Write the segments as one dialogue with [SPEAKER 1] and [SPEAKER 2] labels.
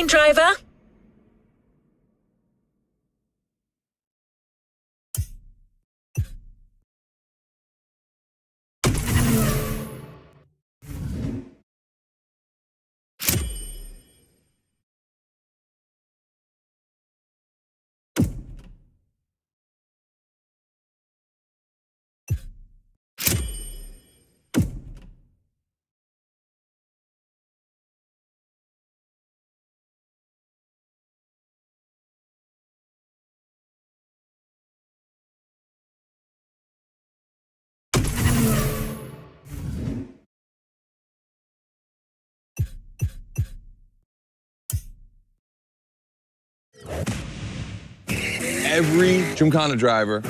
[SPEAKER 1] line, driver.
[SPEAKER 2] Every Gymkhana driver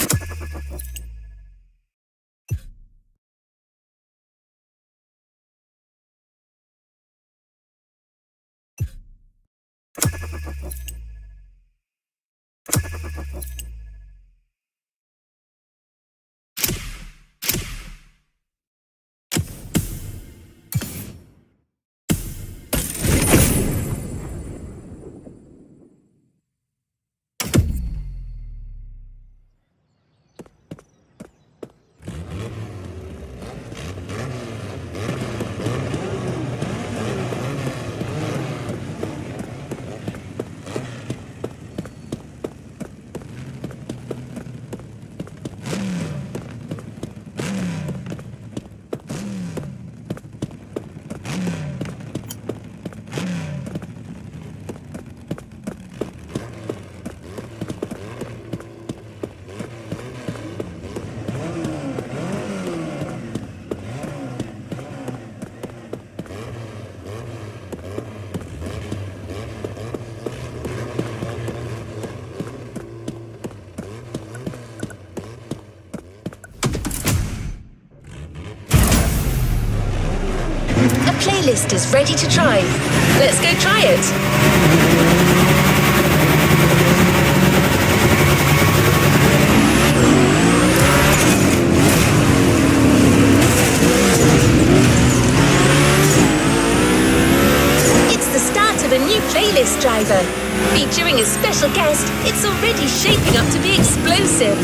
[SPEAKER 1] The playlist is ready to try. Let's go try it. It's the start of a new playlist, driver. Featuring a special guest, it's already shaping up to be explosive.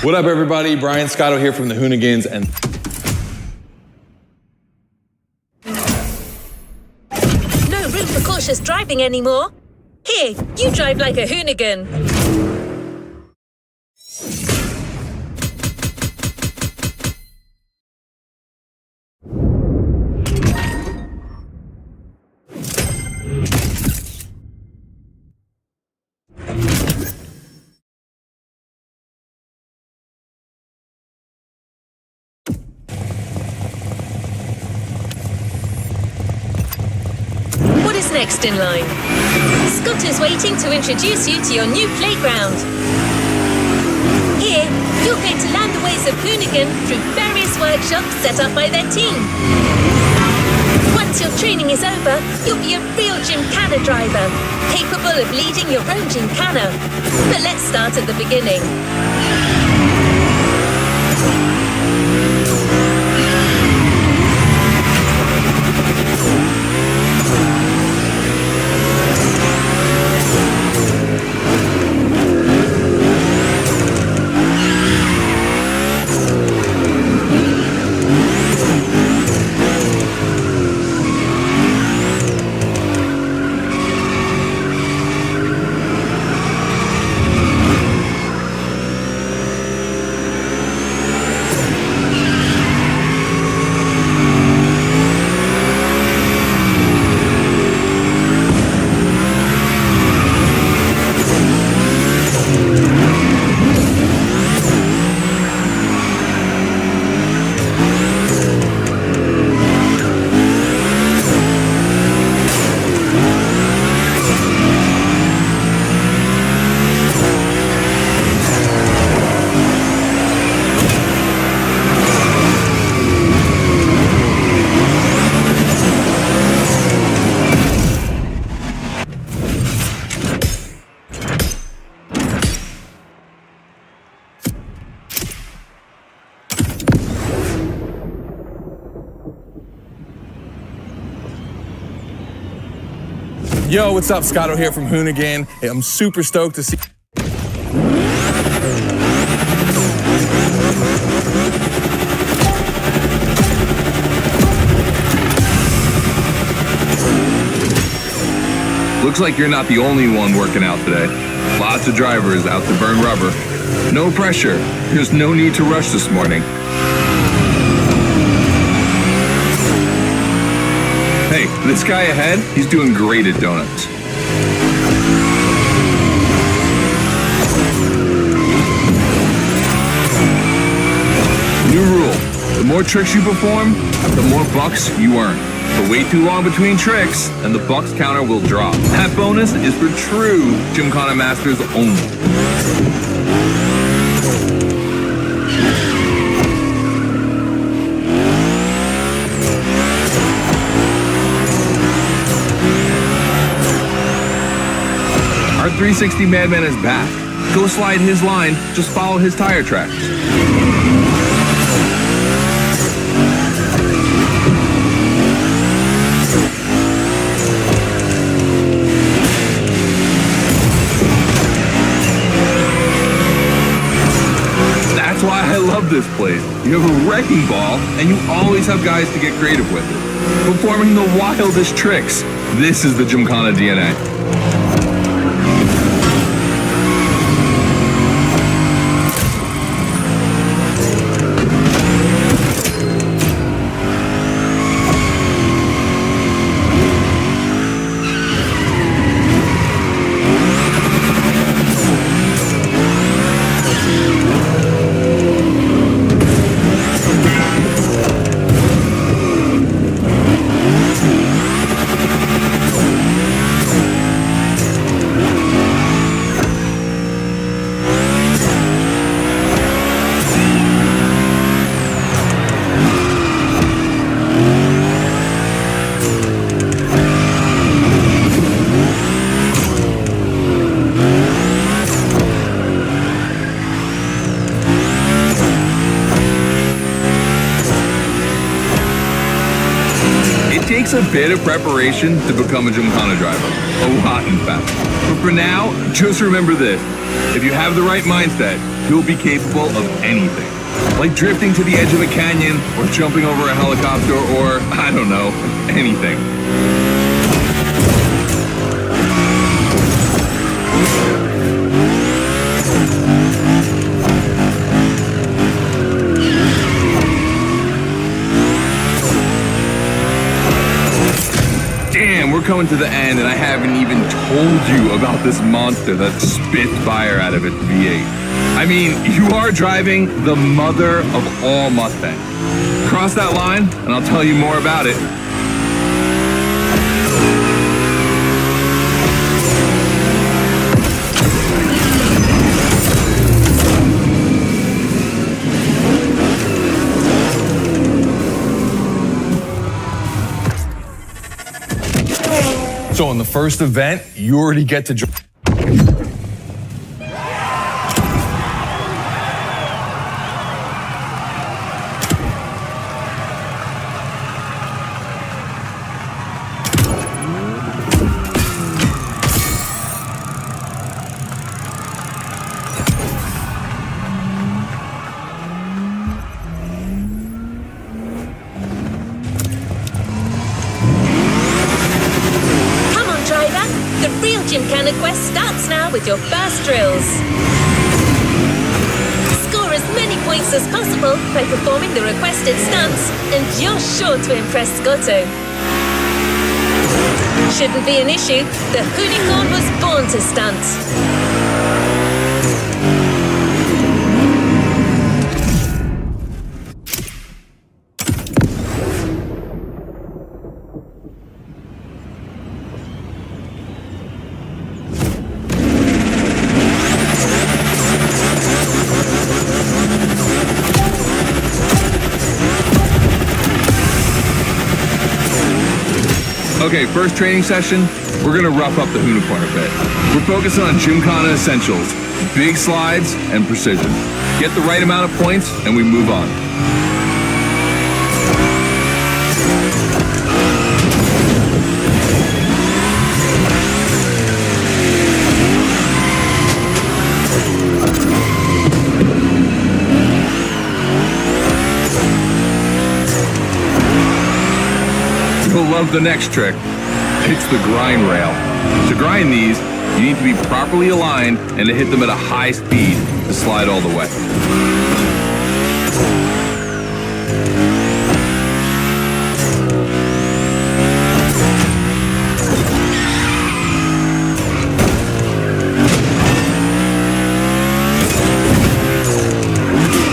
[SPEAKER 2] What up, everybody? Brian Scotto here from the Hoonigans, and
[SPEAKER 1] No room for cautious driving anymore. Here, you drive like a hoonigan. What is next in line? Scott is waiting to introduce you to your new playground. Here, you're going to learn the ways of hoonigan through various workshops set up by their team. Once your training is over, you'll be a real Gymkhana driver, capable of leading your own Gymkhana. But let's start at the beginning.
[SPEAKER 2] Yo, what's up? Scotto here from Hoonigan. Hey, I'm super stoked to see...
[SPEAKER 3] Looks like you're not the only one working out today. Lots of drivers out to burn rubber. No pressure. There's no need to rush this morning. Hey, this guy ahead, he's doing great at donuts. New rule, the more tricks you perform, the more bucks you earn. But wait too long between tricks, and the bucks counter will drop. That bonus is for true Gymkhana Masters only. Our 360 Madman is back. Go slide his line, just follow his tire tracks. That's why I love this place. You have a wrecking ball, and you always have guys to get creative with it. Performing the wildest tricks. This is the Gymkhana DNA. It takes a bit of preparation to become a Gymkhana driver. A lot, in fact. But for now, just remember this. If you have the right mindset, you'll be capable of anything. Like drifting to the edge of a canyon, or jumping over a helicopter, or, I don't know, anything. Damn, we're coming to the end and I haven't even told you about this monster that spits fire out of its V8. I mean, you are driving the mother of all Mustangs. Cross that line and I'll tell you more about it.
[SPEAKER 2] So in the first event, you already get to...
[SPEAKER 1] The real Gymkhana quest starts now with your first drills. Score as many points as possible by performing the requested stunts, and you're sure to impress Scotto. Shouldn't be an issue. The Hoonicorn was born to stunt.
[SPEAKER 3] Okay, first training session, we're gonna rough up the Hoonicorn a bit. We're focusing on Gymkhana essentials, big slides, and precision. Get the right amount of points, and we move on. love the next trick. It's the grind rail. To grind these, you need to be properly aligned and to hit them at a high speed to slide all the way.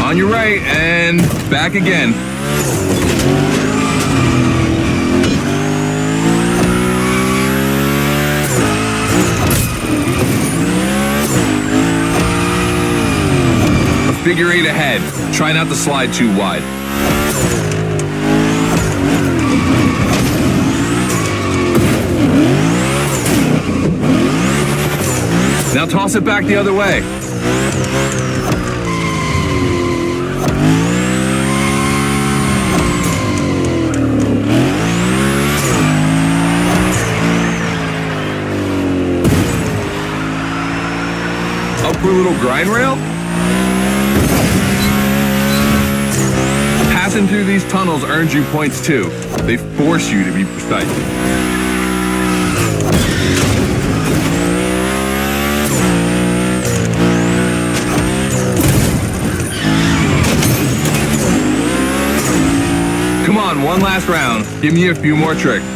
[SPEAKER 3] On your right, and back again. A figure eight ahead. Try not to slide too wide. Now toss it back the other way. For a little grind rail? Passing through these tunnels earns you points too. They force you to be precise. Come on, one last round. Give me a few more tricks.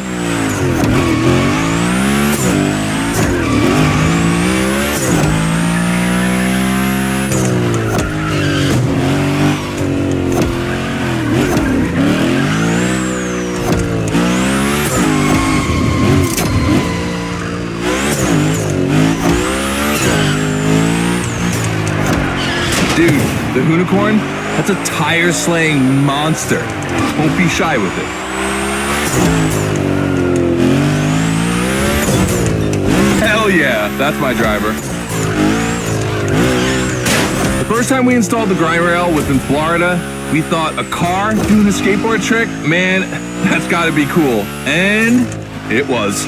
[SPEAKER 3] Dude, the unicorn, that's a tire-slaying monster. Don't be shy with it. Hell yeah, that's my driver. The first time we installed the grind rail was in Florida. We thought a car doing a skateboard trick? Man, that's gotta be cool. And it was.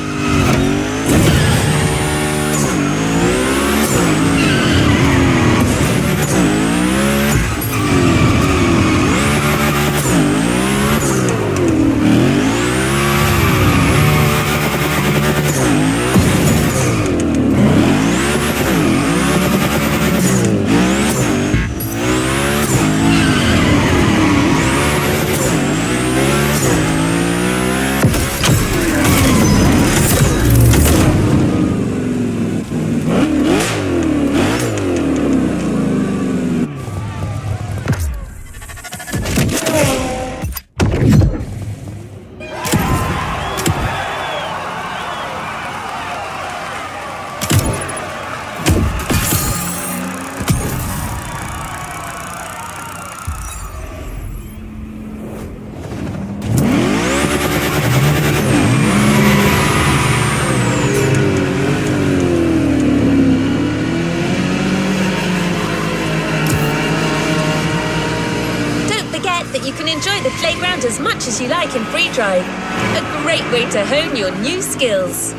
[SPEAKER 1] You can enjoy the playground as much as you like in free drive. A great way to hone your new skills.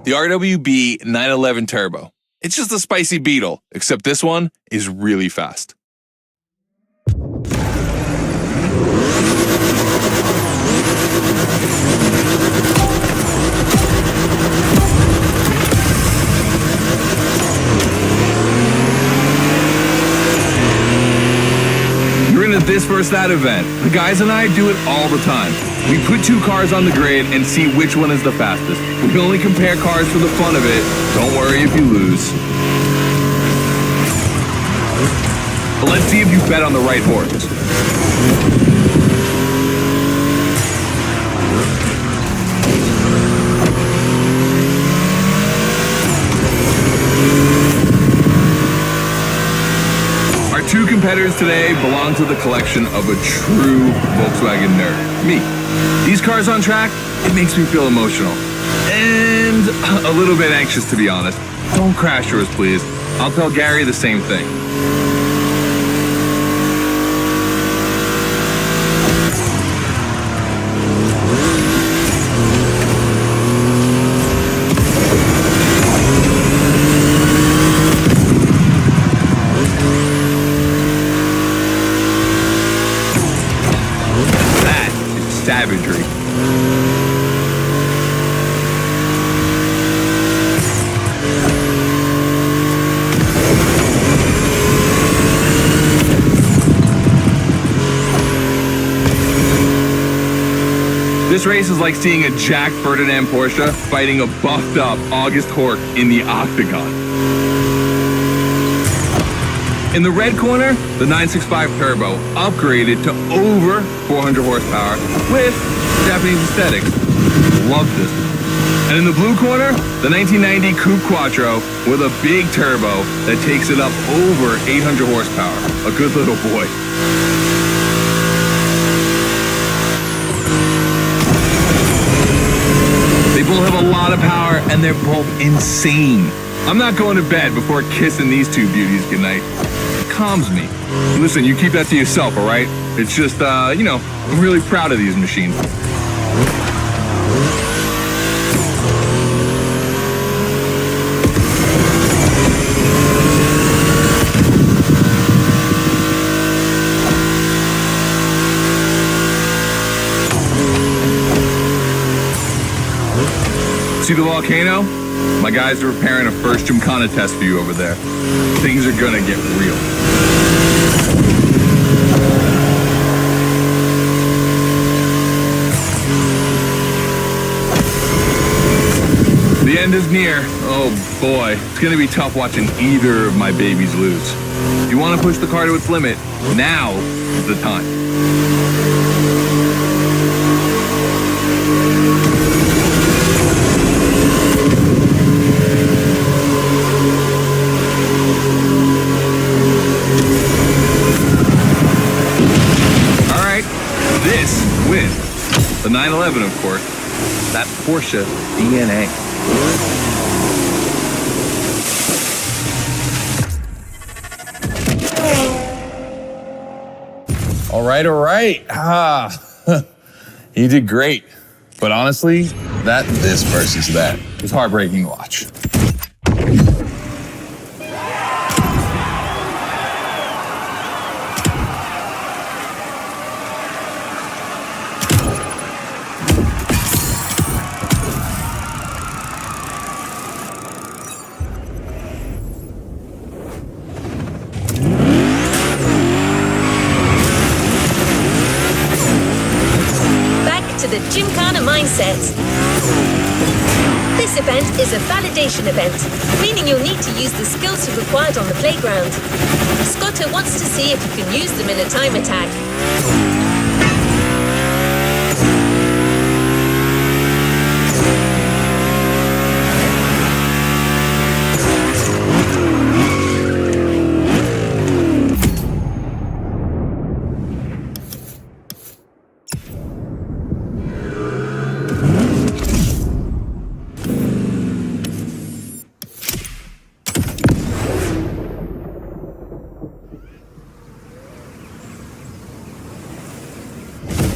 [SPEAKER 3] the RWB 911 Turbo. It's just a spicy Beetle, except this one is really fast. You're into this versus that event. The guys and I do it all the time. We put two cars on the grid and see which one is the fastest. We only compare cars for the fun of it. Don't worry if you lose. But let's see if you bet on the right horse. Our two competitors today belong to the collection of a true Volkswagen nerd, me. These cars on track, it makes me feel emotional. And a little bit anxious, to be honest. Don't crash yours, please. I'll tell Gary the same thing. Savagery. This race is like seeing a Jack Ferdinand Porsche fighting a buffed up August Hork in the octagon. In the red corner, the 965 Turbo, upgraded to over 400 horsepower with Japanese aesthetics. Love this. And in the blue corner, the 1990 Coupe Quattro with a big turbo that takes it up over 800 horsepower. A good little boy. They both have a lot of power and they're both insane. I'm not going to bed before kissing these two beauties goodnight. Calms me. Listen, you keep that to yourself, all right? It's just, you know, I'm really proud of these machines. See the volcano? My guys are preparing a first Gymkhana test for you over there. Things are gonna get real. The end is near. Oh boy, it's gonna be tough watching either of my babies lose. If you wanna push the car to its limit, now is the time. This with the 911, of course, that Porsche DNA.
[SPEAKER 2] All right. You did great. But honestly, this versus that was heartbreaking to watch.
[SPEAKER 1] The Gymkhana mindset. This event is a validation event, meaning you'll need to use the skills you've acquired on the playground. Scotto wants to see if you can use them in a time attack.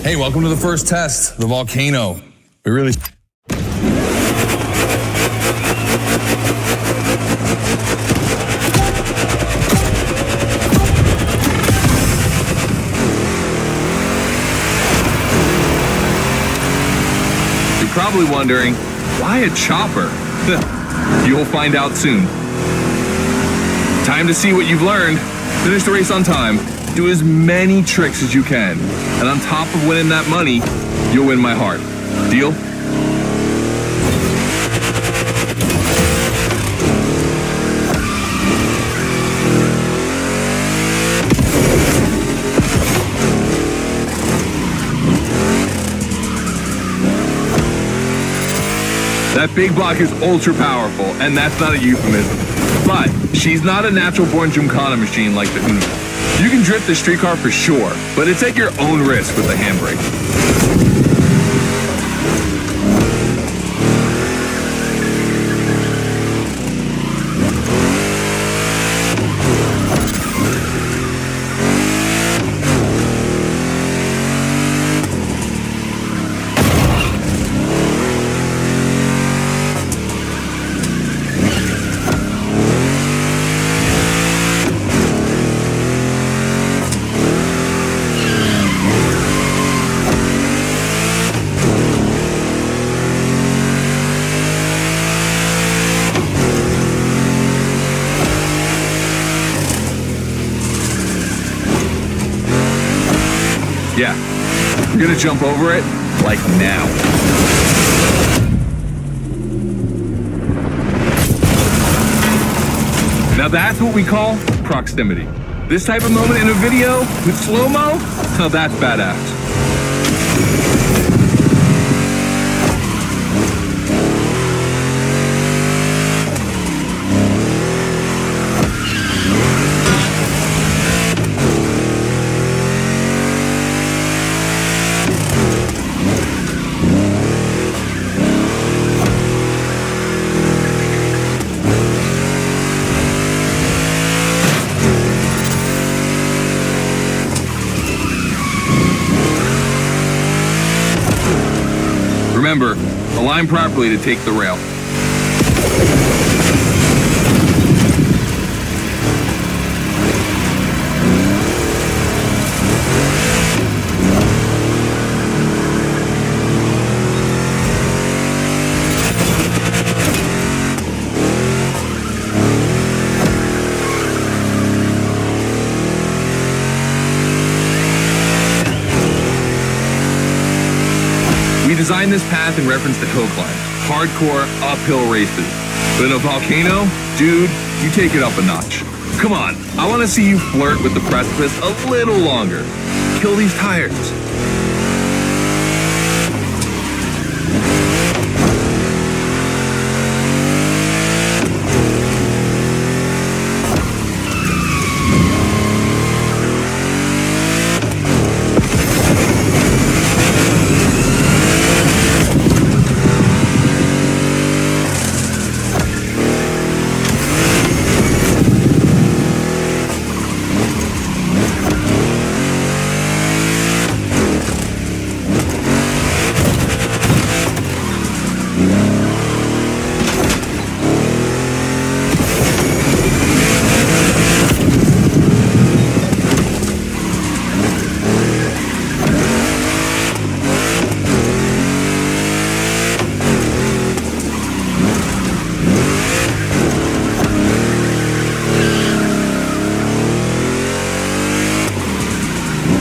[SPEAKER 2] Hey, welcome to the first test, the volcano. We really...
[SPEAKER 3] probably wondering, why a chopper? You'll find out soon. Time to see what you've learned. Finish the race on time. Do as many tricks as you can. And on top of winning that money, you'll win my heart. Deal? That big block is ultra powerful, and that's not a euphemism. But she's not a natural-born Gymkhana machine like the Uno. You can drift the streetcar for sure, but it's at your own risk with the handbrake. Yeah, we're gonna jump over it, like now. Now that's what we call proximity. This type of moment in a video with slow-mo, now that's badass. Remember, align properly to take the rail. We designed this path in reference to hill climbs, hardcore uphill races. But in a volcano, dude, you take it up a notch. Come on, I want to see you flirt with the precipice a little longer. Kill these tires.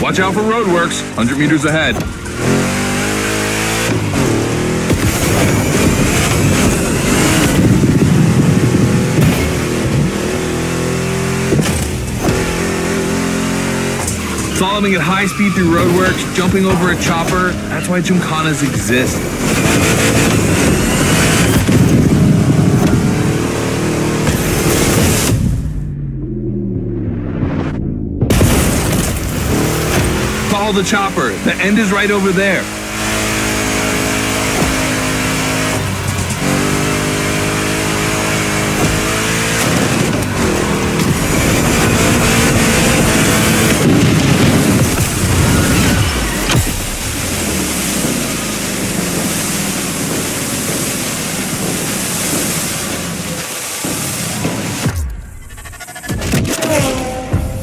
[SPEAKER 3] Watch out for roadworks, 100 meters ahead. Slaloming at high speed through roadworks, jumping over a chopper, that's why Gymkhanas exist. Follow the chopper. The end is right over there.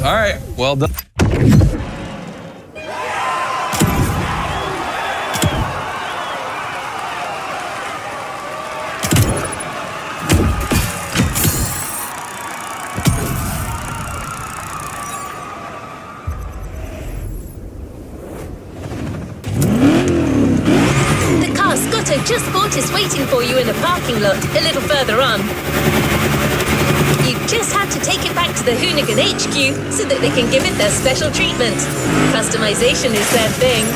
[SPEAKER 2] All right, well done.
[SPEAKER 1] Motto Just Sport is waiting for you in a parking lot a little further on. You just have to take it back to the Hoonigan HQ so that they can give it their special treatment. Customization is their thing.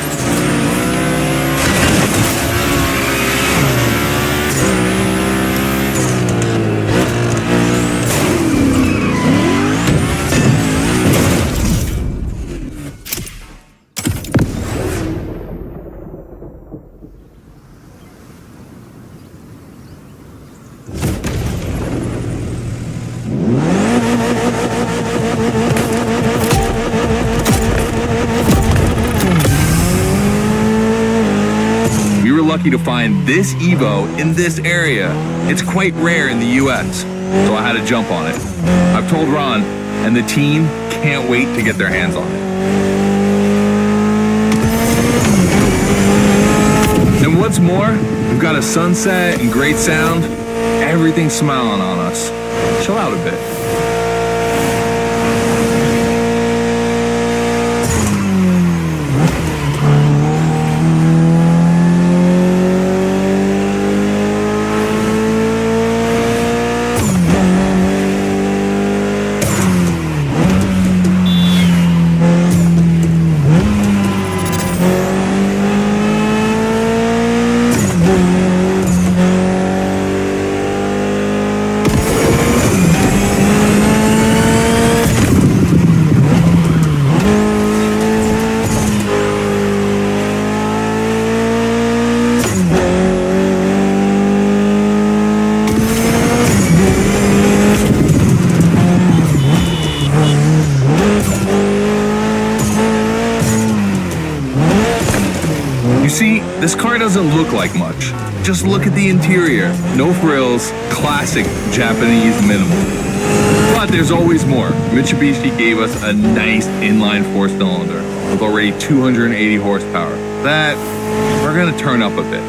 [SPEAKER 3] Lucky to find this Evo in this area. It's quite rare in the US, so I had to jump on it. I've told Ron, and the team can't wait to get their hands on it. And what's more, we've got a sunset and great sound. Everything's smiling on us. Chill out a bit. This car doesn't look like much. Just look at the interior. No frills, classic Japanese minimal. But there's always more. Mitsubishi gave us a nice inline 4-cylinder with already 280 horsepower. That we're gonna turn up a bit.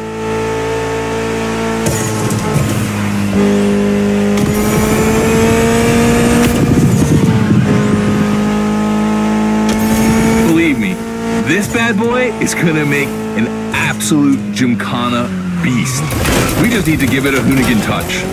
[SPEAKER 3] Believe me, this bad boy is gonna make an absolute Gymkhana beast. We just need to give it a Hoonigan touch.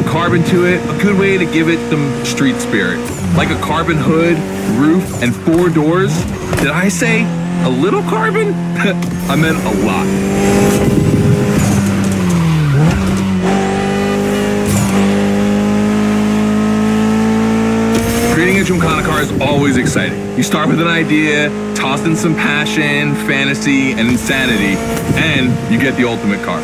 [SPEAKER 3] Carbon to it, a good way to give it some street spirit. Like a carbon hood, roof, and 4 doors. Did I say a little carbon? I meant a lot. Creating a Gymkhana car is always exciting. You start with an idea, toss in some passion, fantasy, and insanity, and you get the ultimate car.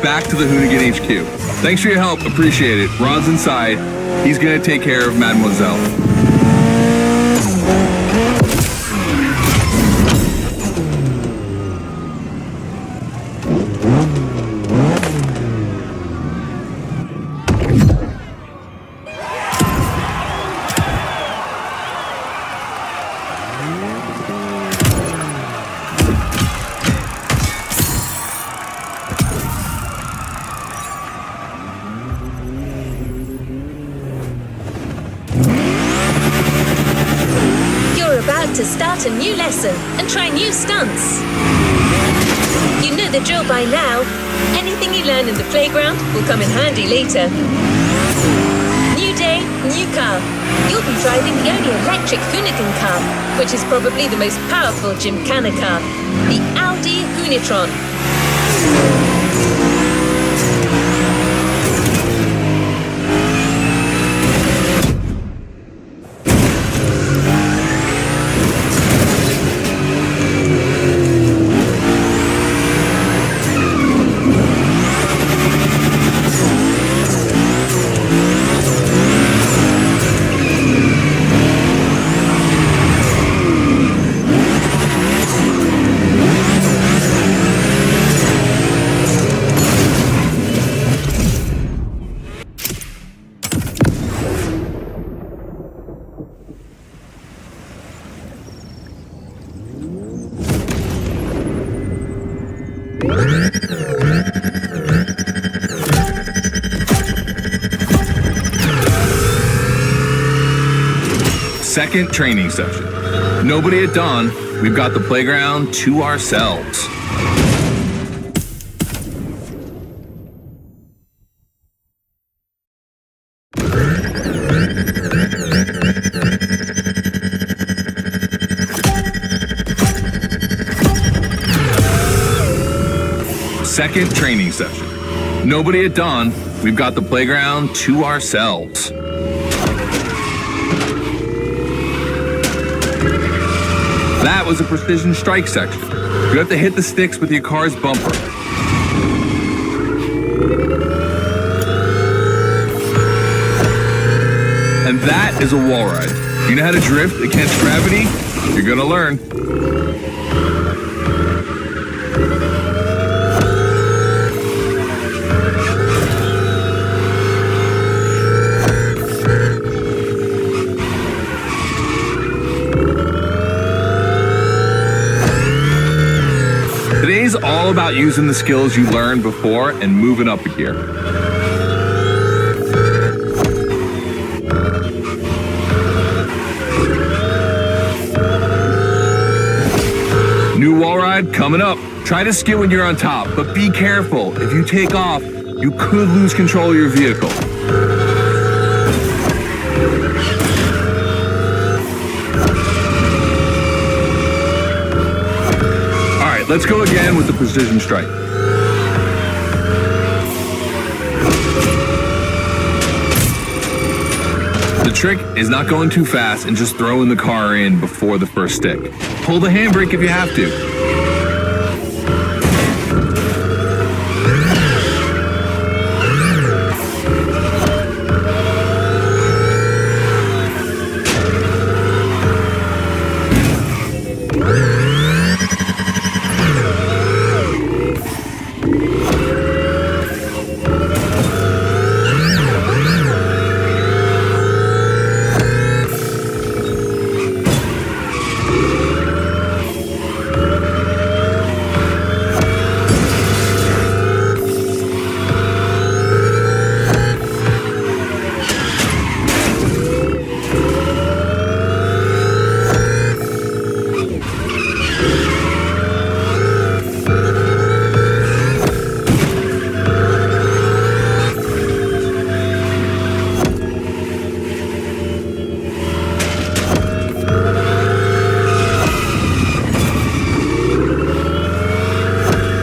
[SPEAKER 3] Back to the Hoonigan HQ. Thanks for your help, appreciate it. Ron's inside. He's gonna take care of Mademoiselle.
[SPEAKER 1] new lesson and try new stunts. You know the drill by now. Anything you learn in the playground will come in handy later. New day, new car. You'll be driving the only electric Hoonigan car, which is probably the most powerful Gymkhana car, the Audi Hoonitron.
[SPEAKER 3] Second training session. Nobody at dawn. We've got the playground to ourselves. Second training session. Nobody at dawn. We've got the playground to ourselves. That was a precision strike section. You have to hit the sticks with your car's bumper. And that is a wall ride. You know how to drift against gravity? You're gonna learn. Today's all about using the skills you learned before and moving up a gear. New wall ride coming up. Try to skid when you're on top, but be careful. If you take off, you could lose control of your vehicle. Let's go again with the precision strike. The trick is not going too fast and just throwing the car in before the first stick. Pull the handbrake if you have to.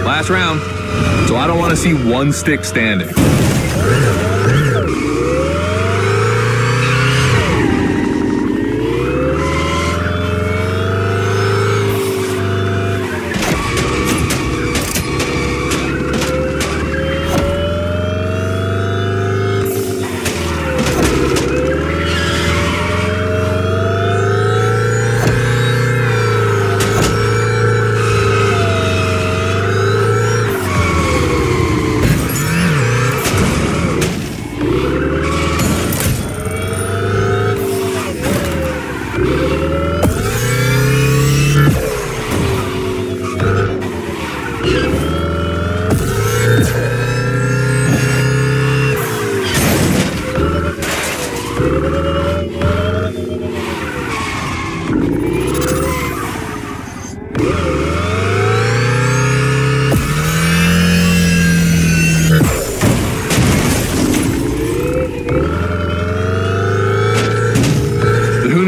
[SPEAKER 3] Last round, so I don't want to see one stick standing.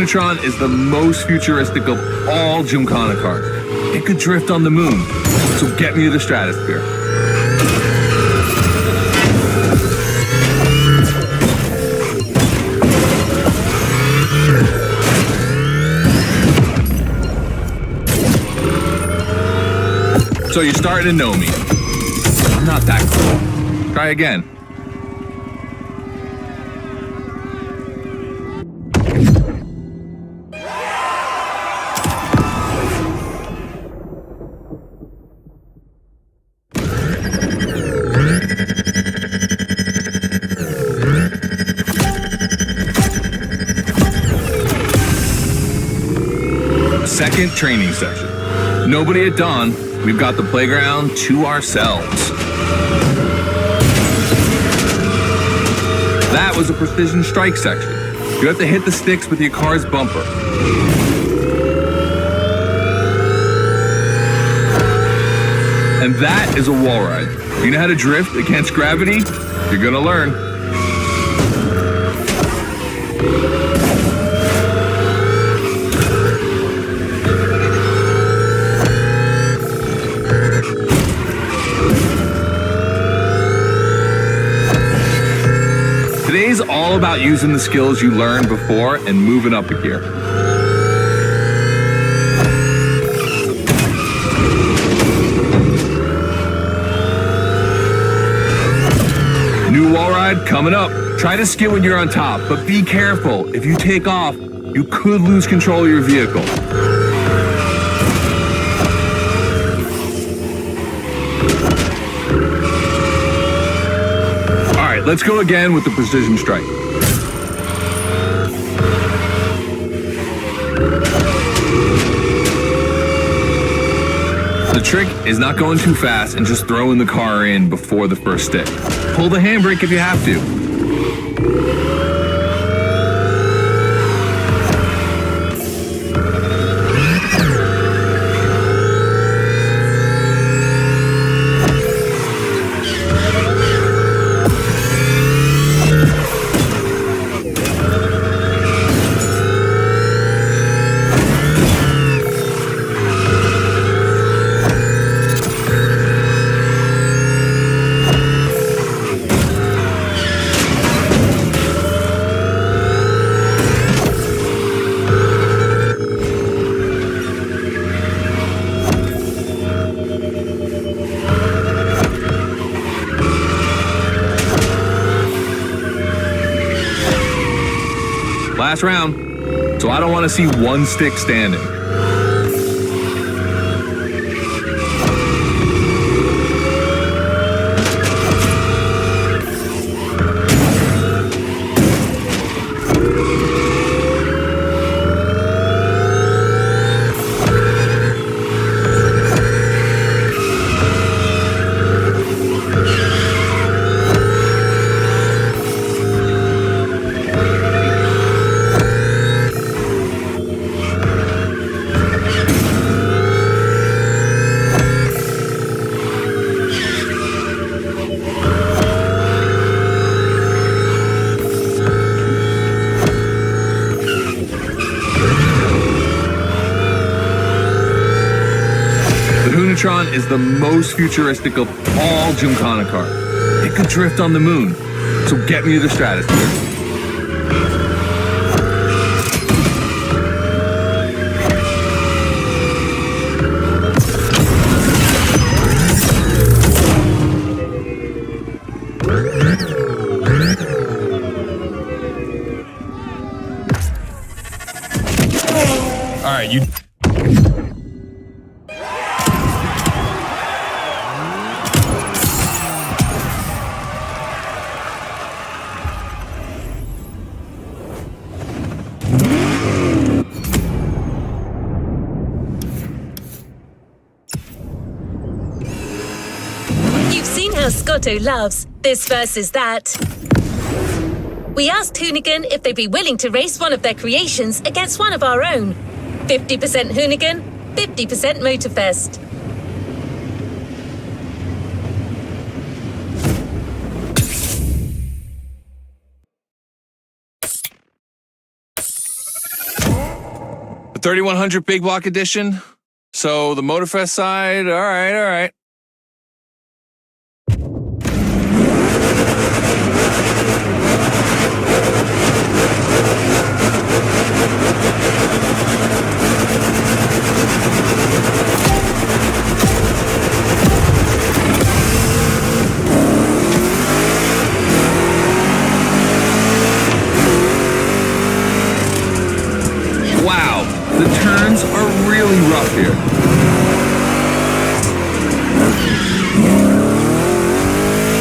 [SPEAKER 3] Hoonatron is the most futuristic of all Gymkhana cars. It could drift on the moon, so get me to the stratosphere. So you're starting to know me. I'm not that cool. Try again. Second training section. Nobody at dawn. We've got the playground to ourselves. That was a precision strike section. You have to hit the sticks with your car's bumper. And that is a wall ride. You know how to drift against gravity? You're gonna learn. Today's all about using the skills you learned before and moving up a gear. New wall ride coming up. Try to skid when you're on top, but be careful. If you take off, you could lose control of your vehicle. Let's go again with the precision strike. The trick is not going too fast and just throwing the car in before the first stick. Pull the handbrake if you have to. Last round, so I don't want to see one stick standing. Hoonatron is the most futuristic of all Gymkhana cars. It could drift on the moon, so get me to the stratosphere.
[SPEAKER 2] All right, you.
[SPEAKER 1] You've seen how Scotto loves this versus that. We asked Hoonigan if they'd be willing to race one of their creations against one of our own. 50% Hoonigan, 50% Mộtorfest.
[SPEAKER 2] A 3100 big block edition. So the Mộtorfest side, all right.
[SPEAKER 3] Wow, the turns are really rough here.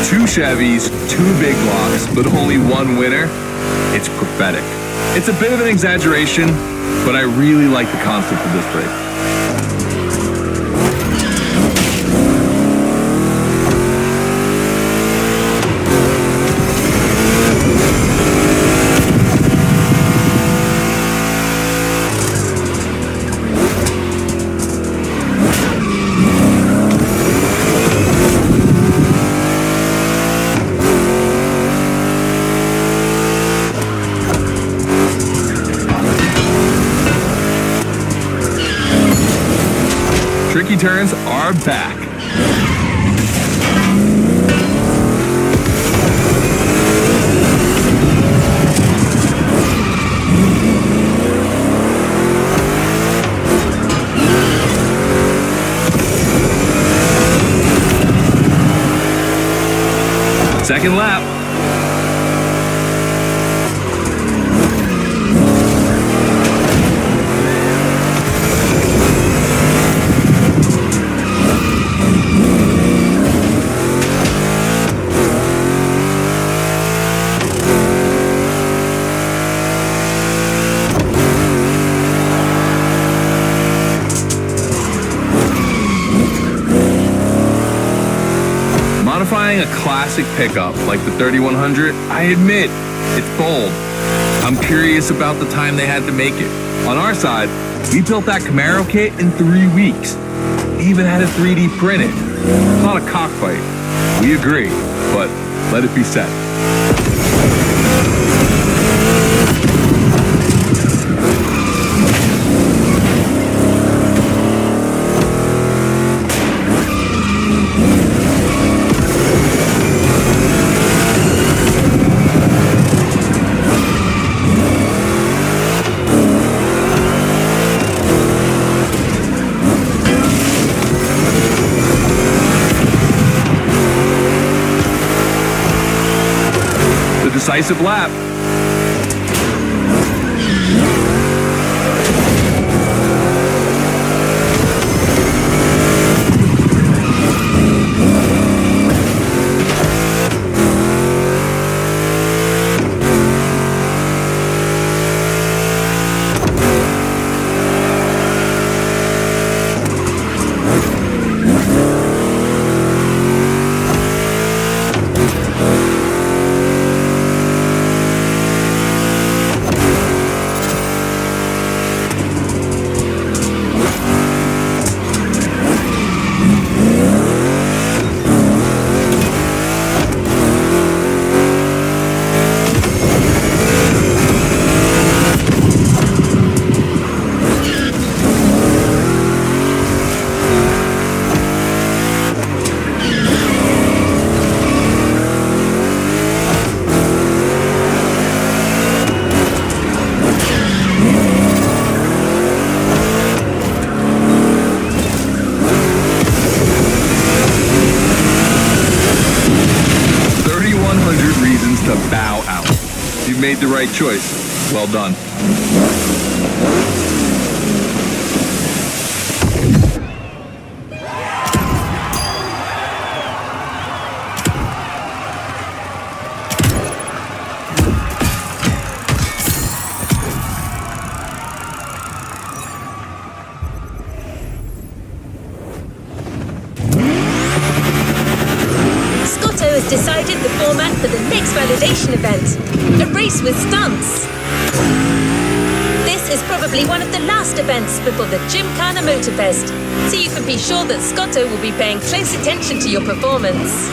[SPEAKER 3] Two Chevys, two big blocks, but only one winner. It's prophetic. It's a bit of an exaggeration, but I really like the concept of this race. Tricky turns are back. Second lap. Modifying a classic pickup like the 3100, I admit, it's bold. I'm curious about the time they had to make it. On our side, we built that Camaro kit in 3 weeks. We even had it 3D printed. It's not a cockfight. We agree, but let it be said. Decisive lap. To bow out. You've made the right choice. Well done.
[SPEAKER 1] Decided the format for the next validation event, a race with stunts. This is probably one of the last events before the Gymkhana Mộtorfest, so you can be sure that Scotto will be paying close attention to your performance.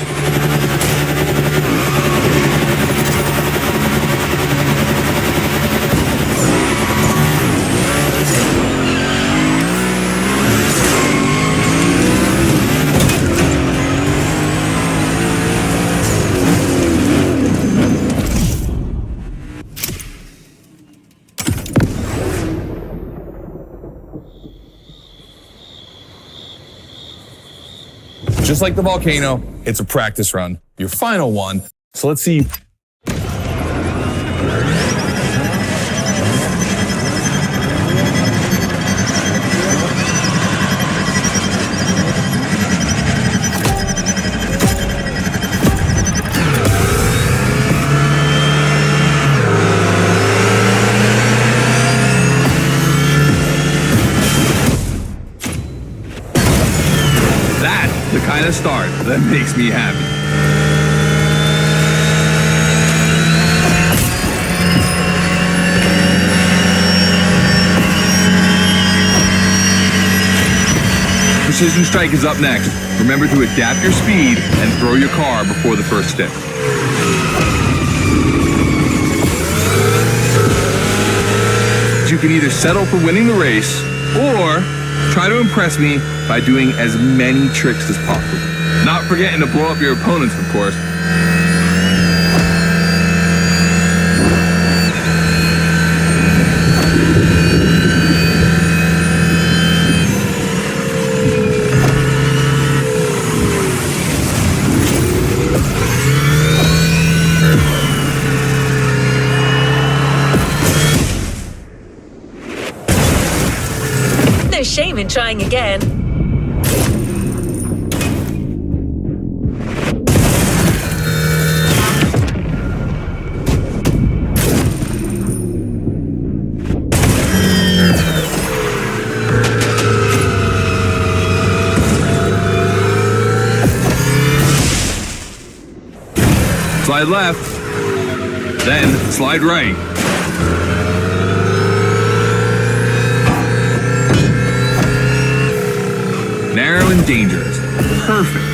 [SPEAKER 2] Just like the volcano, it's a practice run, your final one. So let's see.
[SPEAKER 3] That's the kind of start that makes me happy. Precision Strike is up next. Remember to adapt your speed and throw your car before the first stick. You can either settle for winning the race or try to impress me by doing as many tricks as possible. Not forgetting to blow up your opponents, of course.
[SPEAKER 1] No shame in trying again.
[SPEAKER 3] Slide left, then slide right. Narrow and dangerous. Perfect.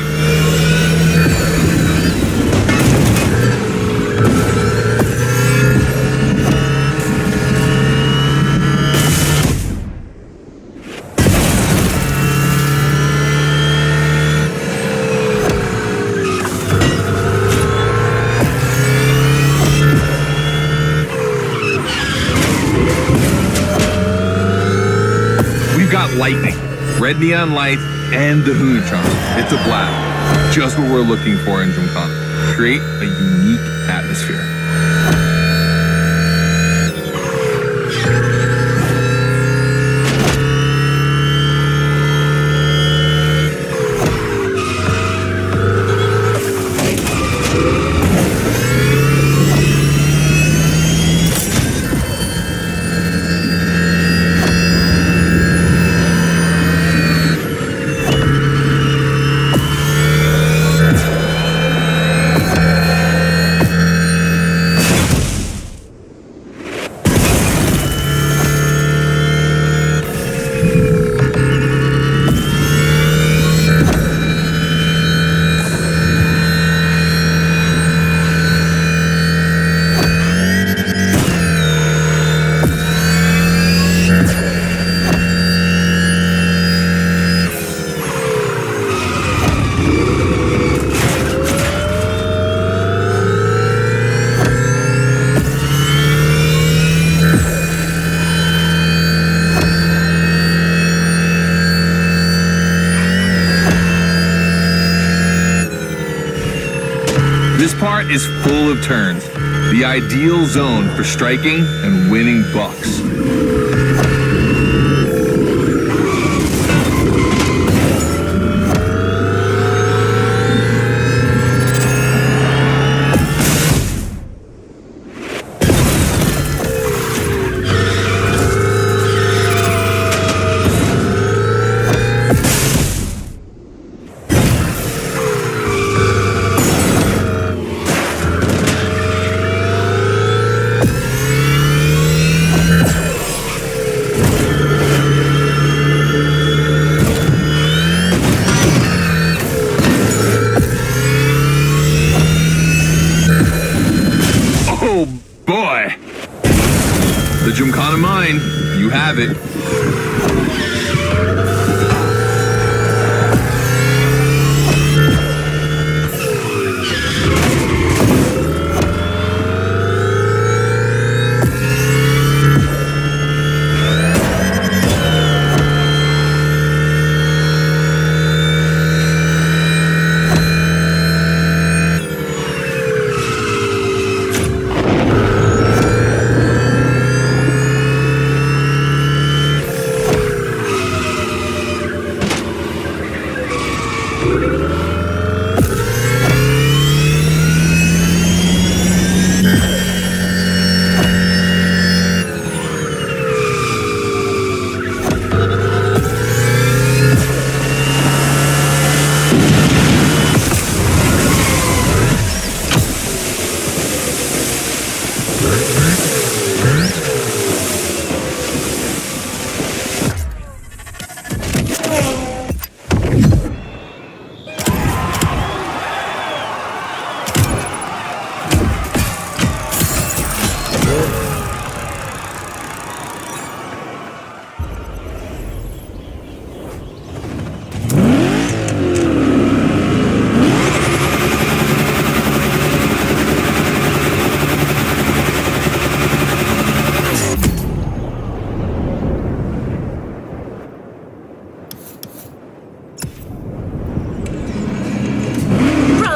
[SPEAKER 3] We've got lightning, red neon lights, and the Hoon Charm. It's a blast. Just what we're looking for in Gymkhana. Create a unique atmosphere. This part is full of turns, the ideal zone for striking and winning bucks. Oh boy! The Gymkhana mine, you have it.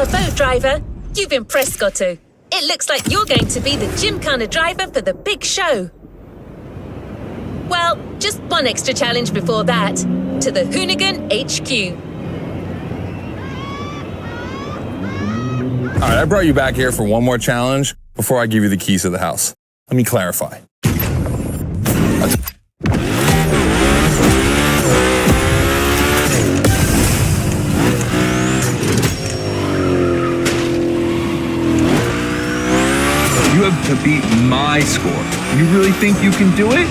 [SPEAKER 1] a boat driver, you've impressed Goto. It looks like you're going to be the Gymkhana driver for the big show. Well, just one extra challenge before that. To the Hoonigan HQ.
[SPEAKER 2] All right, I brought you back here for one more challenge before I give you the keys to the house. Let me clarify.
[SPEAKER 3] You have to beat my score. You really think you can do it?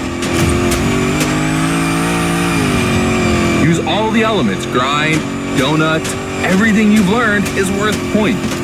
[SPEAKER 3] Use all the elements, grind, donut, everything you've learned is worth points.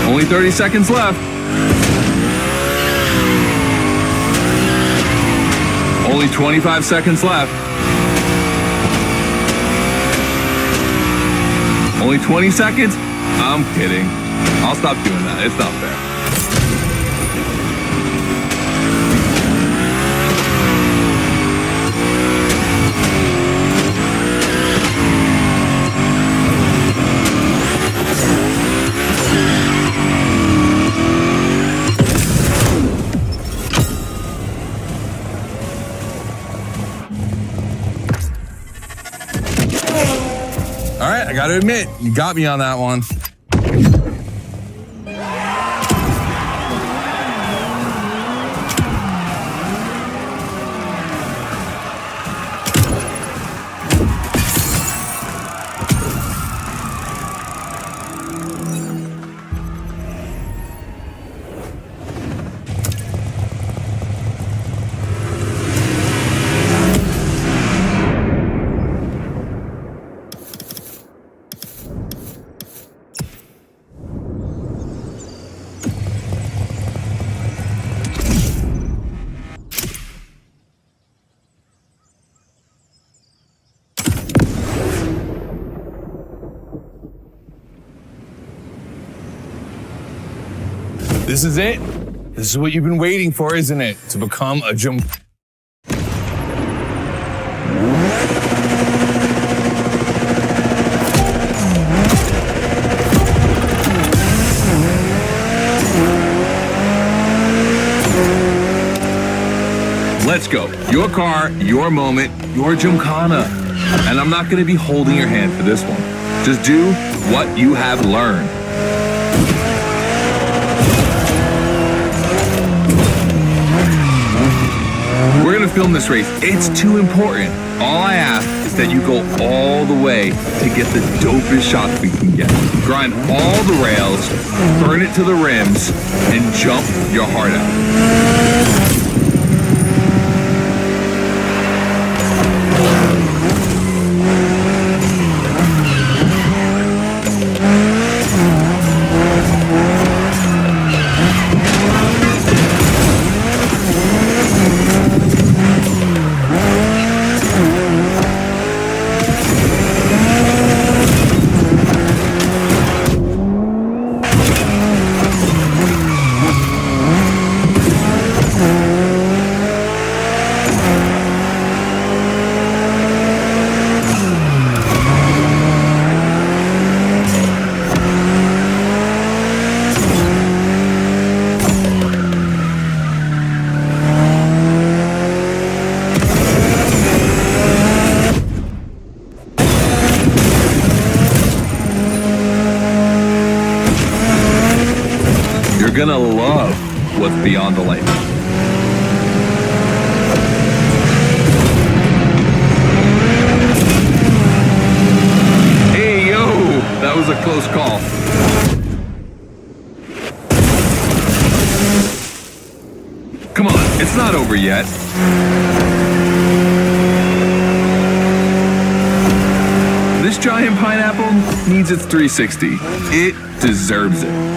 [SPEAKER 3] Only 30 seconds left. Only 25 seconds left. Only 20 seconds? I'm kidding. I'll stop doing that. It's not fair.
[SPEAKER 2] All right, I got to admit, you got me on that one. This is it. This is what you've been waiting for, isn't it? To become a gym.
[SPEAKER 3] Let's go. Your car, your moment, your Gymkhana. And I'm not going to be holding your hand for this one. Just do what you have learned. We're going to film this race. It's too important. All I ask is that you go all the way to get the dopest shots we can get. Grind all the rails, burn it to the rims, and jump your heart out. You're gonna love what's beyond the light. Hey, yo, that was a close call. Come on, it's not over yet. This giant pineapple needs its 360. It deserves it.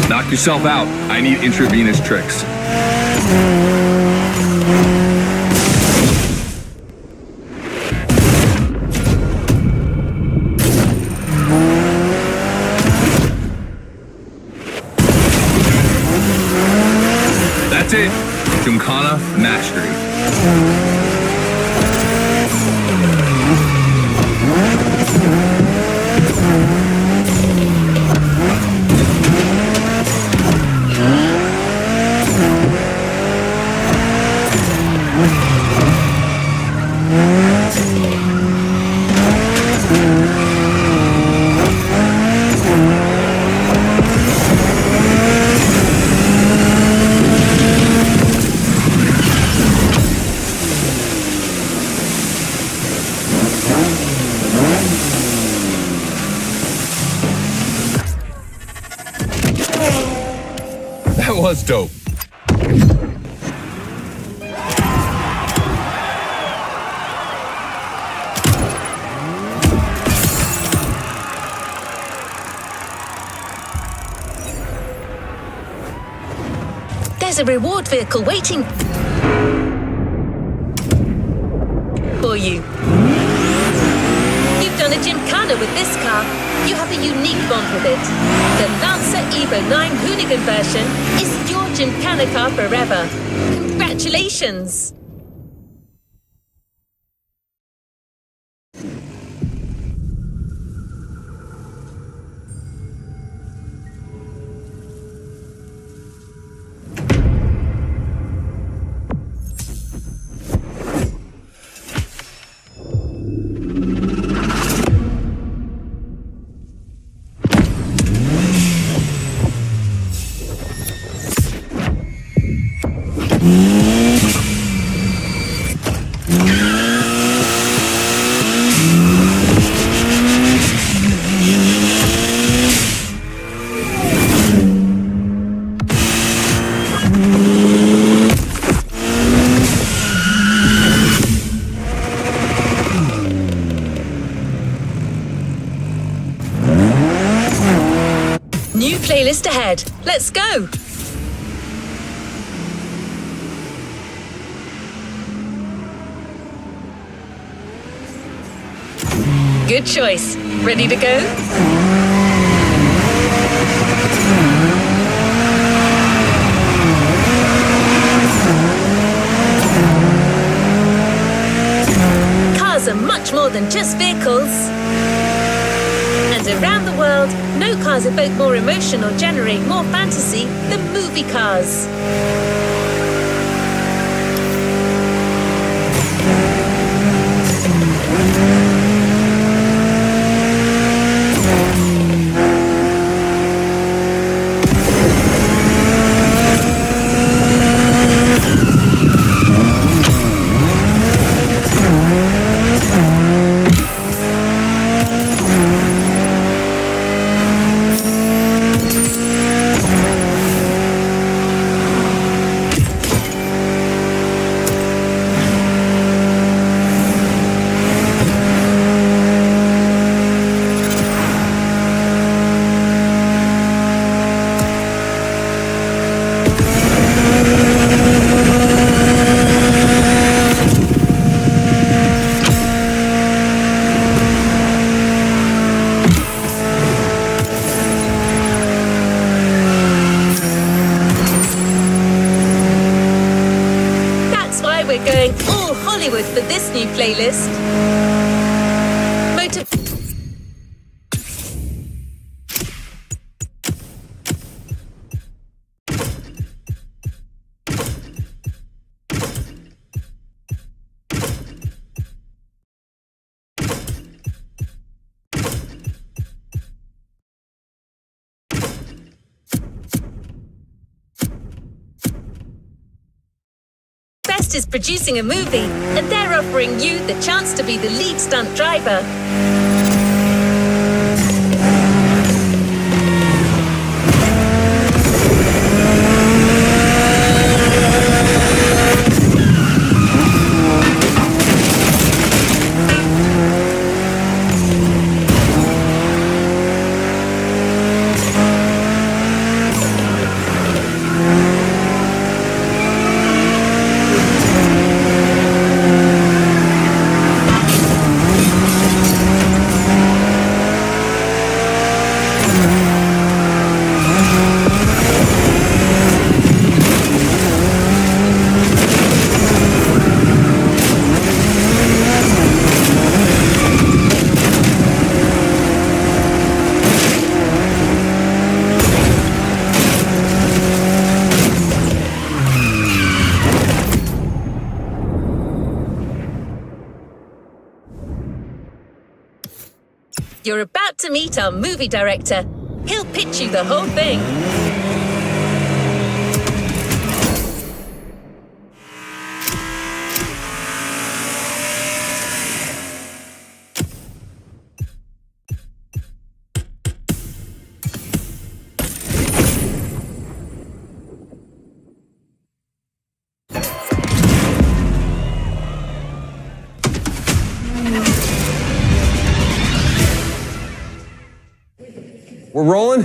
[SPEAKER 3] Knock yourself out. I need intravenous tricks. That's it. Gymkhana mastery. That was dope.
[SPEAKER 1] There's a reward vehicle waiting for you. You've done a Gymkhana with this car. You have a unique bond with it. The Lancer Evo 9 Hoonigan version is your Gymkhana car forever. Congratulations! New playlist ahead. Let's go! Good choice. Ready to go? Cars are much more than just vehicles. And around the world, no cars evoke more emotion or generate more fantasy than movie cars. For this new playlist. Motofest is producing a movie, and they're offering you the chance to be the lead stunt driver. You're about to meet our movie director. He'll pitch you the whole thing.
[SPEAKER 4] We're rolling?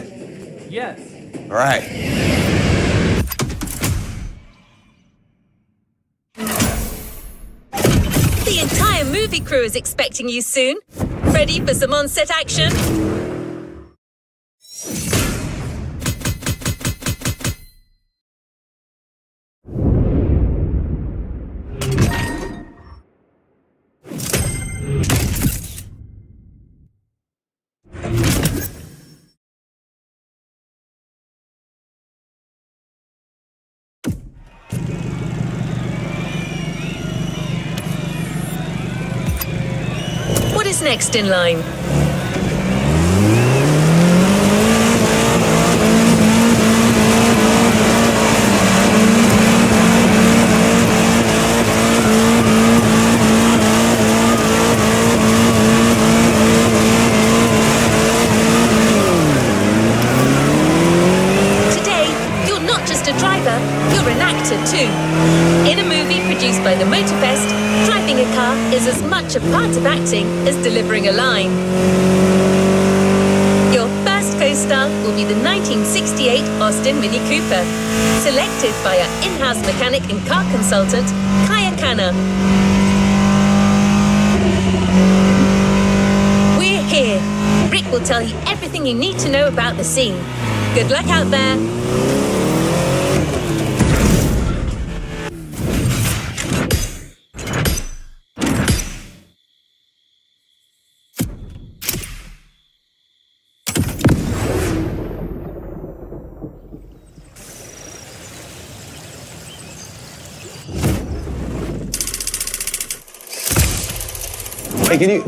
[SPEAKER 5] Yes.
[SPEAKER 4] All right.
[SPEAKER 1] The entire movie crew is expecting you soon. Ready for some on-set action? What is next in line? Today, you're not just a driver, you're an actor too. In a movie produced by the Motofest, driving a car is as much a part of acting as delivering a line. Your first co-star will be the 19 Austin Mini Cooper. Selected by our in-house mechanic and car consultant, Kaya Khanna. We're here. Rick will tell you everything you need to know about the scene. Good luck out there.
[SPEAKER 4] Hey, can you...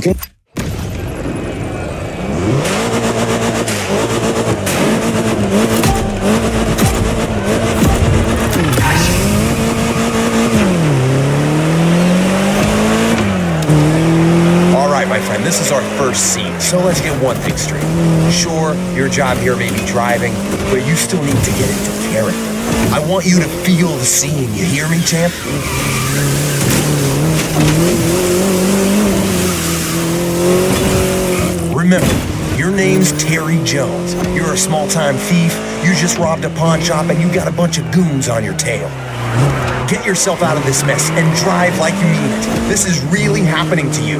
[SPEAKER 4] All right, my friend, this is our first scene, so let's get one thing straight. Sure, your job here may be driving, but you still need to get into character. I want you to feel the scene, you hear me, champ? Remember, your name's Terry Jones. You're a small-time thief, you just robbed a pawn shop, and you got a bunch of goons on your tail. Get yourself out of this mess and drive like you mean it. This is really happening to you.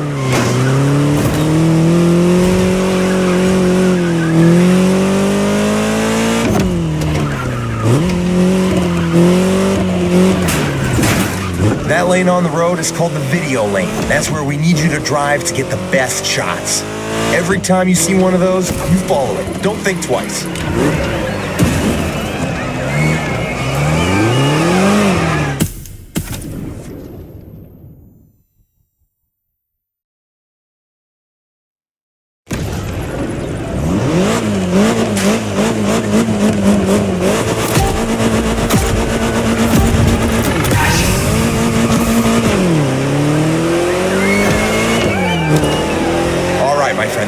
[SPEAKER 4] That lane on the road is called the video lane. That's where we need you to drive to get the best shots. Every time you see one of those, you follow it. Don't think twice.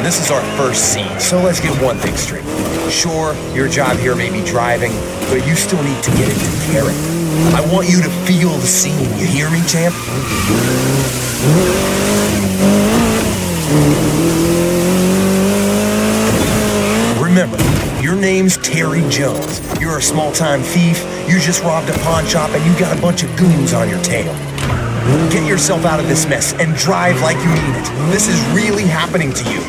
[SPEAKER 4] This is our first scene, so let's get one thing straight. Sure, your job here may be driving, but you still need to get into character. I want you to feel the scene, you hear me, champ? Remember, your name's Terry Jones. You're a small-time thief, you just robbed a pawn shop, and you got a bunch of goons on your tail. Get yourself out of this mess and drive like you mean it. This is really happening to you.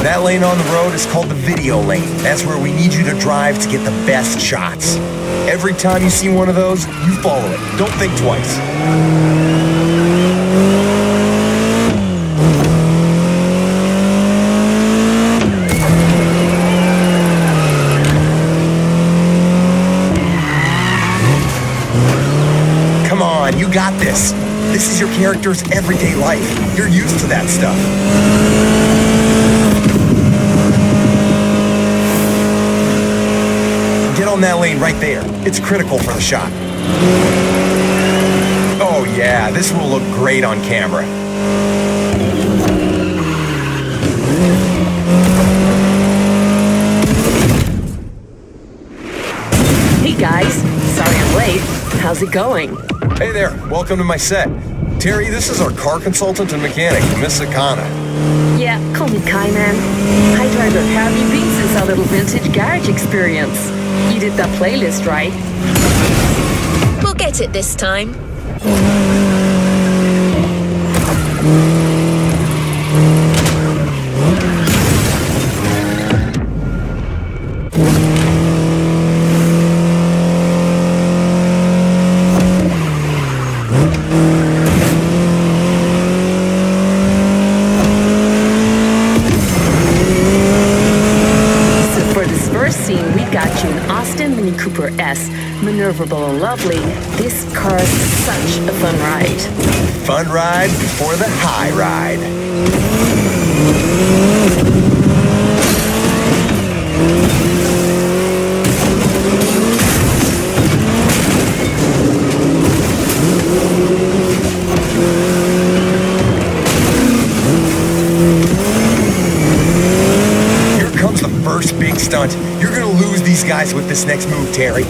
[SPEAKER 4] That lane on the road is called the video lane. That's where we need you to drive to get the best shots. Every time you see one of those, you follow it. Don't think twice. You got this. This is your character's everyday life. You're used to that stuff. Get on that lane right there. It's critical for the shot. Oh yeah, this will look great on camera.
[SPEAKER 5] Hey guys, sorry I'm late. How's it going?
[SPEAKER 4] Hey there, welcome to my set. Terry, this is our car consultant and mechanic, Miss Akana.
[SPEAKER 5] Yeah, call me Kai, man. Hi driver, how have you been since our little vintage garage experience? You did that playlist, right?
[SPEAKER 1] We'll get it this time.
[SPEAKER 5] Mini Cooper S, maneuverable and lovely. This car's such a fun ride.
[SPEAKER 4] Fun ride before the high ride. Big stunt. You're gonna lose these guys with this next move, Terry.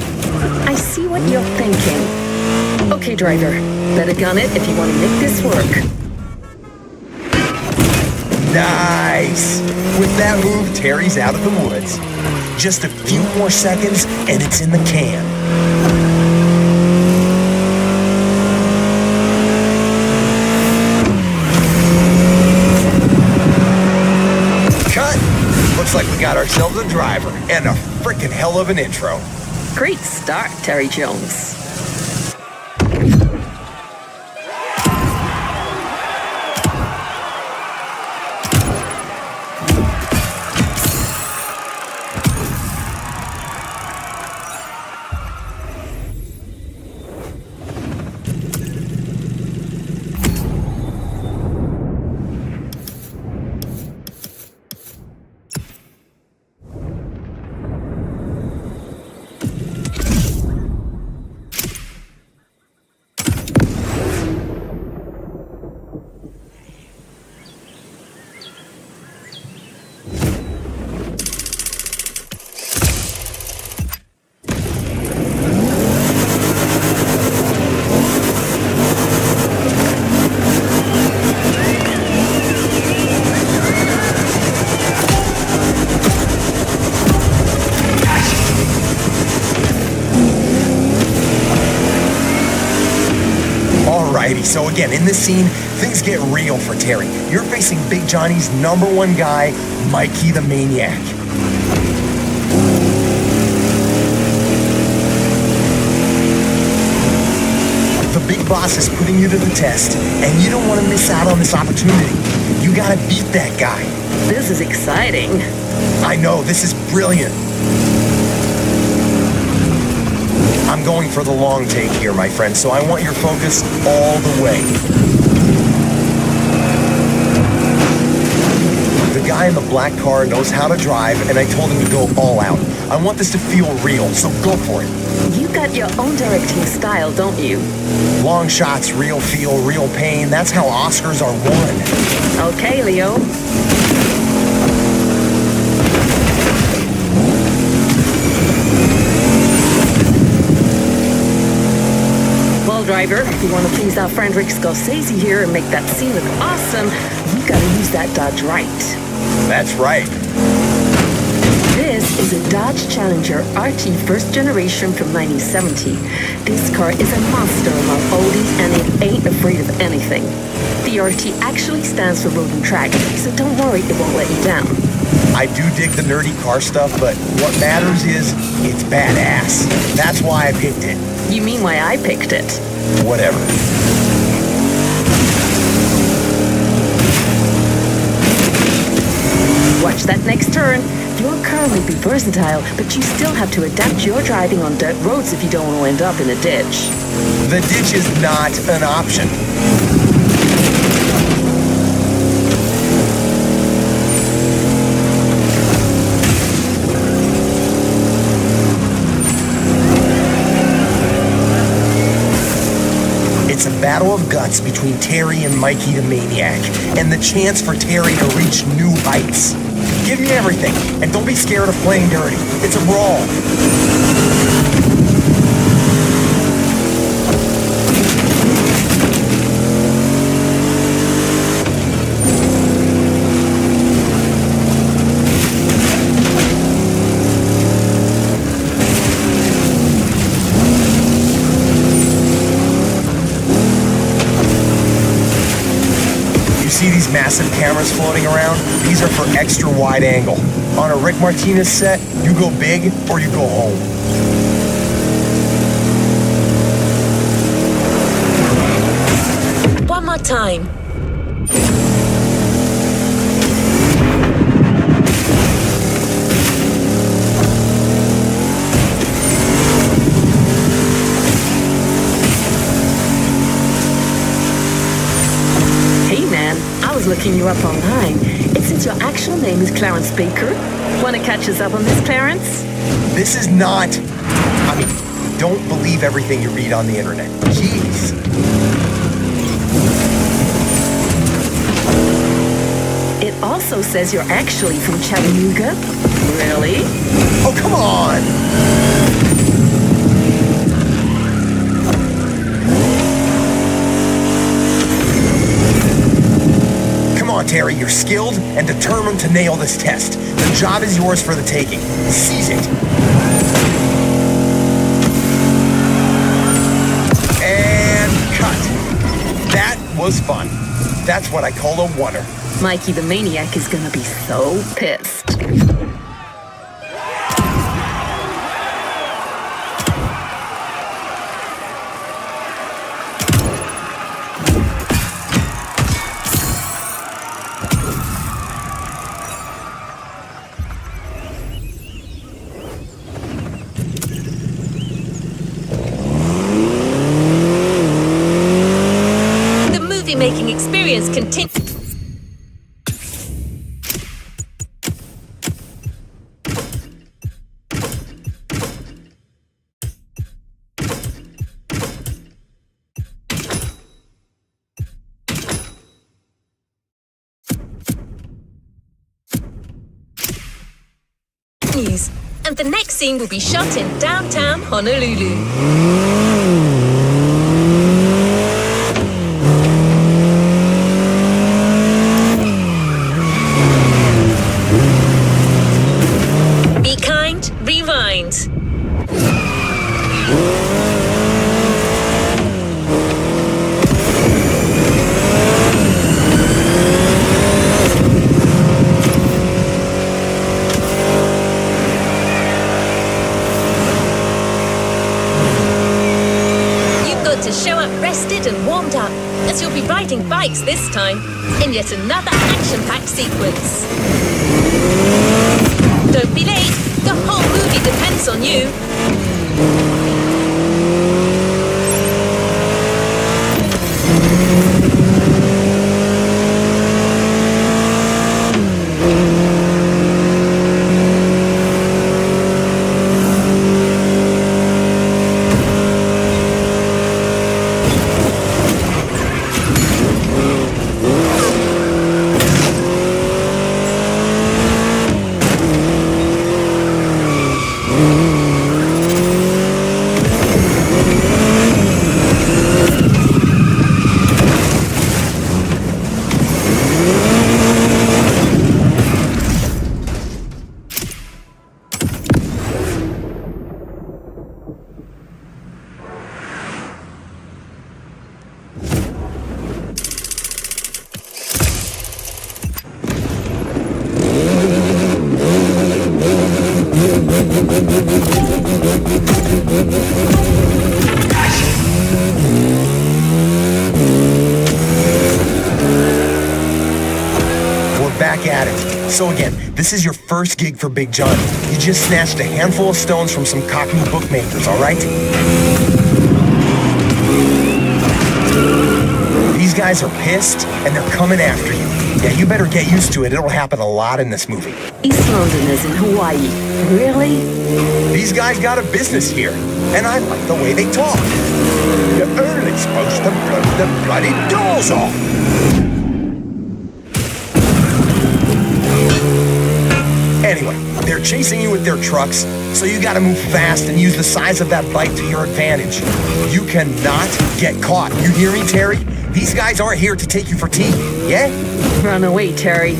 [SPEAKER 5] I see what you're thinking. Okay, driver. Better gun it if you want to make this work.
[SPEAKER 4] Nice! With that move, Terry's out of the woods. Just a few more seconds, and it's in the can. Cut! Looks like we got ourselves a driver, and a frickin' hell of an intro.
[SPEAKER 5] Great start, Terry Jones.
[SPEAKER 4] Alrighty, so again, in this scene, things get real for Terry. You're facing Big Johnny's #1 guy, Mikey the Maniac. The big boss is putting you to the test, and you don't want to miss out on this opportunity. You gotta beat that guy.
[SPEAKER 5] This is exciting.
[SPEAKER 4] I know, this is brilliant. I'm going for the long take here, my friend, so I want your focus all the way. The guy in the black car knows how to drive, and I told him to go all out. I want this to feel real, so go for it.
[SPEAKER 5] You got your own directing style, don't you?
[SPEAKER 4] Long shots, real feel, real pain. That's how Oscars are won.
[SPEAKER 5] Okay, Leo. Driver, if you want to please our friend Rick Scorsese here and make that scene look awesome, you gotta use that Dodge right.
[SPEAKER 4] That's right.
[SPEAKER 5] This is a Dodge Challenger RT first generation from 1970. This car is a monster among oldies and it ain't afraid of anything. The RT actually stands for Road and Track, so don't worry, it won't let you down.
[SPEAKER 4] I do dig the nerdy car stuff, but what matters is it's badass. That's why I picked it.
[SPEAKER 5] You mean why I picked it?
[SPEAKER 4] Whatever.
[SPEAKER 5] Watch that next turn. Your car may be versatile, but you still have to adapt your driving on dirt roads if you don't want to end up in a ditch.
[SPEAKER 4] The ditch is not an option. It's a battle of guts between Terry and Mikey the Maniac, and the chance for Terry to reach new heights. Give me everything, and don't be scared of playing dirty. It's a brawl. See these massive cameras floating around? These are for extra wide angle. On a Rick Martinez set, you go big or you go home.
[SPEAKER 1] One more time.
[SPEAKER 5] I was looking you up online. It says your actual name is Clarence Baker. Want to catch us up on this, Clarence?
[SPEAKER 4] This is not... I mean, don't believe everything you read on the internet. Jeez.
[SPEAKER 5] It also says you're actually from Chattanooga. Really?
[SPEAKER 4] Oh, come on! Terry, you're skilled and determined to nail this test. The job is yours for the taking. Seize it. And cut. That was fun. That's what I call a oneer.
[SPEAKER 5] Mikey the Maniac is gonna be so pissed.
[SPEAKER 1] Making experience continues. And the next scene will be shot in downtown Honolulu. Rewind. You've got to show up rested and warmed up, as you'll be riding bikes this time, in yet another action-packed sequence. Don't be late. The whole movie depends on you.
[SPEAKER 4] Back at it. So again, this is your first gig for Big Johnny. You just snatched a handful of stones from some Cockney bookmakers, all right? These guys are pissed, and they're coming after you. Yeah, you better get used to it. It'll happen a lot in this movie.
[SPEAKER 5] East Londoners in Hawaii. Really?
[SPEAKER 4] These guys got a business here, and I like the way they talk. You're early supposed to blow the bloody doors off. Anyway, they're chasing you with their trucks, so you gotta move fast and use the size of that bike to your advantage. You cannot get caught. You hear me, Terry? These guys aren't here to take you for tea, yeah?
[SPEAKER 5] Run away, Terry.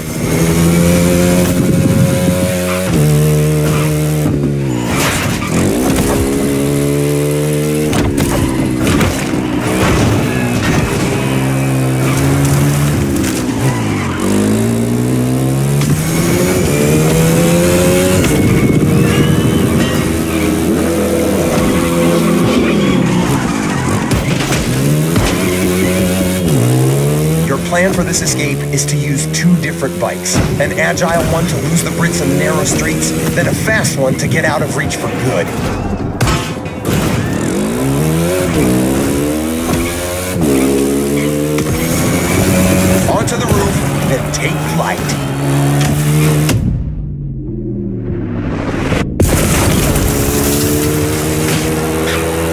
[SPEAKER 4] Plan for this escape is to use two different bikes. An agile one to lose the Brits in narrow streets, then a fast one to get out of reach for good. Onto the roof, then take flight.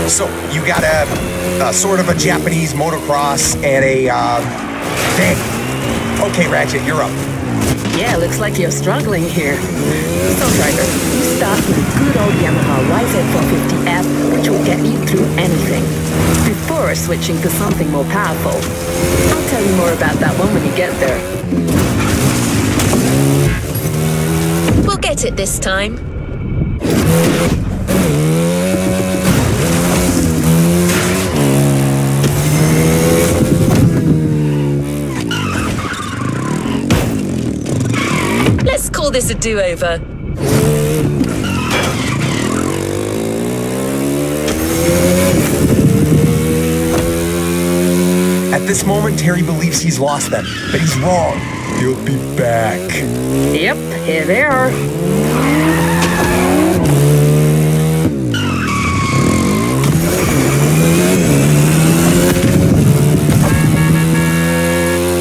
[SPEAKER 4] So, you got a sort of a Japanese motocross and a, dang. Okay, Ratchet, you're up.
[SPEAKER 5] Yeah, looks like you're struggling here. So, driver, you start with a good old Yamaha YZ450F, which will get you through anything, before switching to something more powerful. I'll tell you more about that one when you get there.
[SPEAKER 1] get it this time. Let's call this a do-over.
[SPEAKER 4] At this moment, Terry believes he's lost them, but he's wrong. He'll be back.
[SPEAKER 5] Yep, here they are.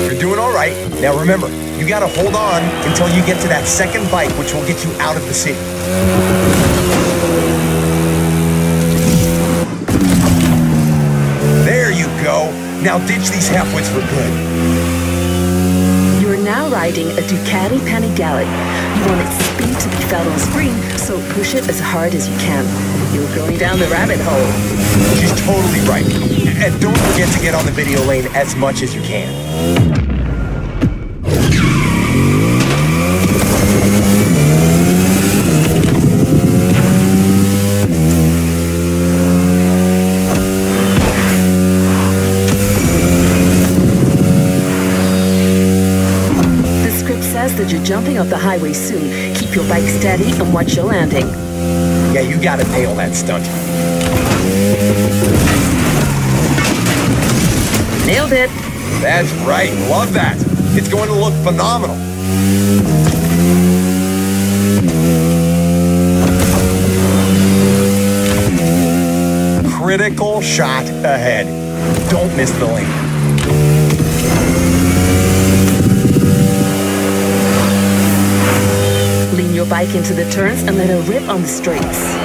[SPEAKER 4] You're doing all right. Now remember, you gotta hold on until you get to that second bike, which will get you out of the city. There you go. Now ditch these halfwits for good.
[SPEAKER 5] You're now riding a Ducati Panigale. You want its speed to be felt on screen, so push it as hard as you can. You're going down the rabbit hole.
[SPEAKER 4] She's totally right. And don't forget to get on the video lane as much as you can.
[SPEAKER 5] That you're jumping off the highway soon. Keep your bike steady and watch your landing.
[SPEAKER 4] Yeah, you gotta nail that stunt.
[SPEAKER 5] Nailed it.
[SPEAKER 4] That's right. Love that. It's going to look phenomenal. Critical shot ahead. Don't miss the lane.
[SPEAKER 5] Lean your bike into the turns and let her rip on the straights.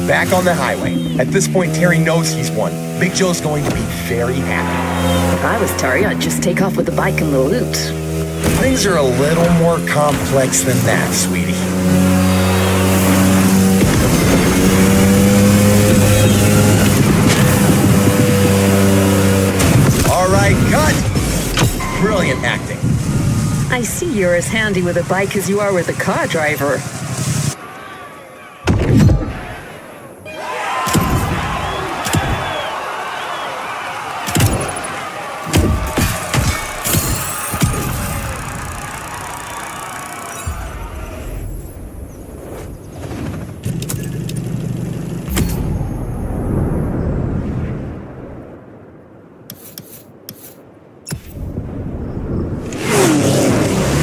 [SPEAKER 4] Back on the highway. At this point, Terry knows he's won. Big Joe's going to be very happy.
[SPEAKER 5] If I was Terry, I'd just take off with the bike and the loot.
[SPEAKER 4] Things are a little more complex than that, sweetie. All right, cut! Brilliant acting.
[SPEAKER 5] I see you're as handy with a bike as you are with a car driver.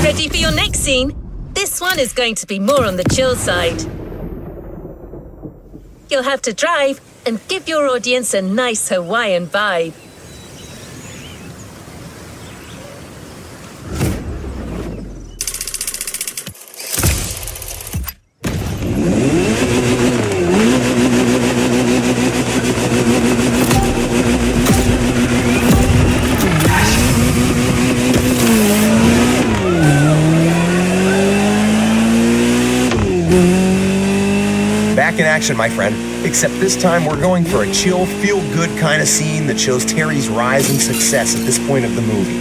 [SPEAKER 1] Ready for your next scene? This one is going to be more on the chill side. You'll have to drive and give your audience a nice Hawaiian vibe.
[SPEAKER 4] Back in action, my friend. Except this time we're going for a chill, feel-good kind of scene that shows Terry's rise and success at this point of the movie.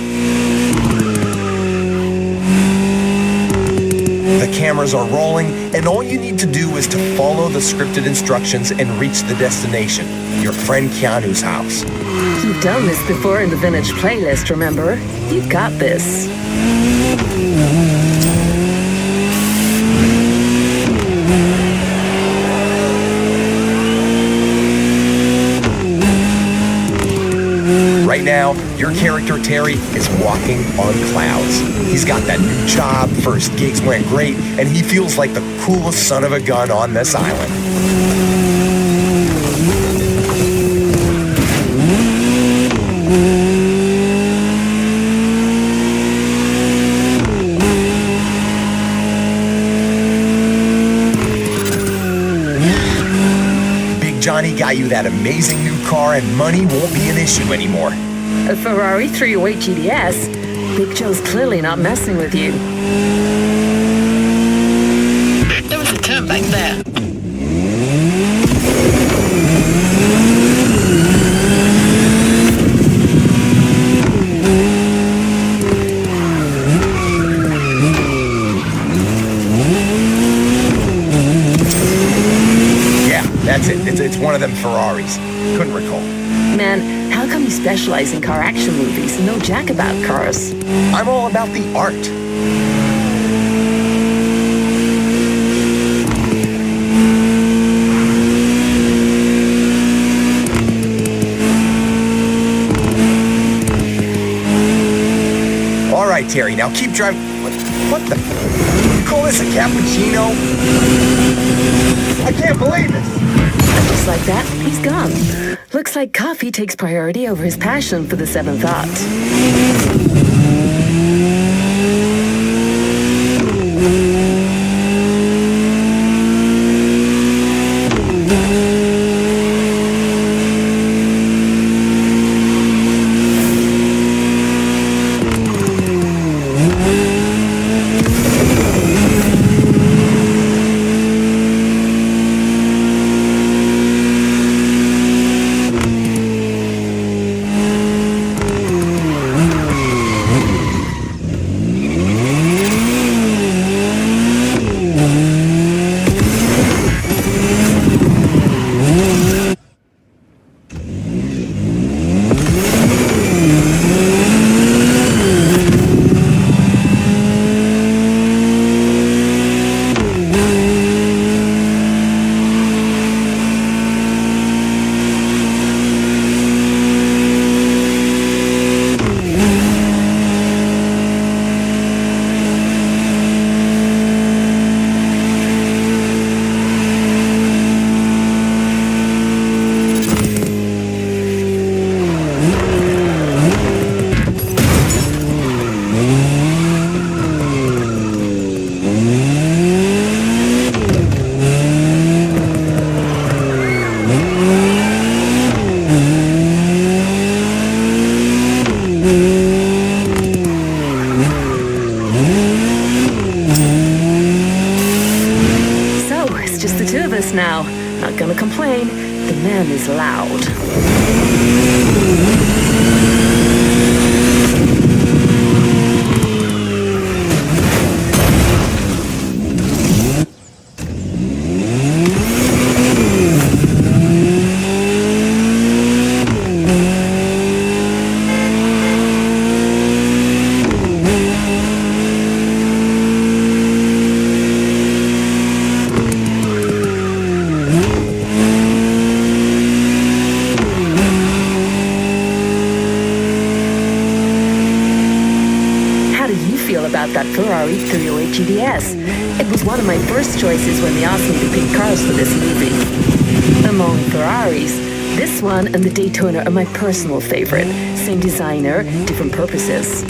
[SPEAKER 4] The cameras are rolling, and all you need to do is to follow the scripted instructions and reach the destination, your friend Keanu's house.
[SPEAKER 5] You've done this before in the Vintage playlist, remember? You've got this.
[SPEAKER 4] Right now, your character, Terry, is walking on clouds. He's got that new job, first gigs went great, and he feels like the coolest son of a gun on this island. Big Johnny got you that amazing new car, and money won't be an issue anymore.
[SPEAKER 5] A Ferrari 308 GTS? Big Joe's clearly not messing with you.
[SPEAKER 6] There was a turn back there.
[SPEAKER 4] Ferraris. Couldn't recall.
[SPEAKER 5] Man, how come you specialize in car action movies and know jack about cars?
[SPEAKER 4] I'm all about the art. All right, Terry, now keep driving. What the? You call this a cappuccino? I can't believe this.
[SPEAKER 5] And just like that, he's gone. Looks like coffee takes priority over his passion for the seventh art. Now, not gonna complain. The man is loud. About that Ferrari 308 GTS. It was one of my first choices when they asked me to pick cars for this movie. Among Ferraris, this one and the Daytona are my personal favorite. Same designer, different purposes.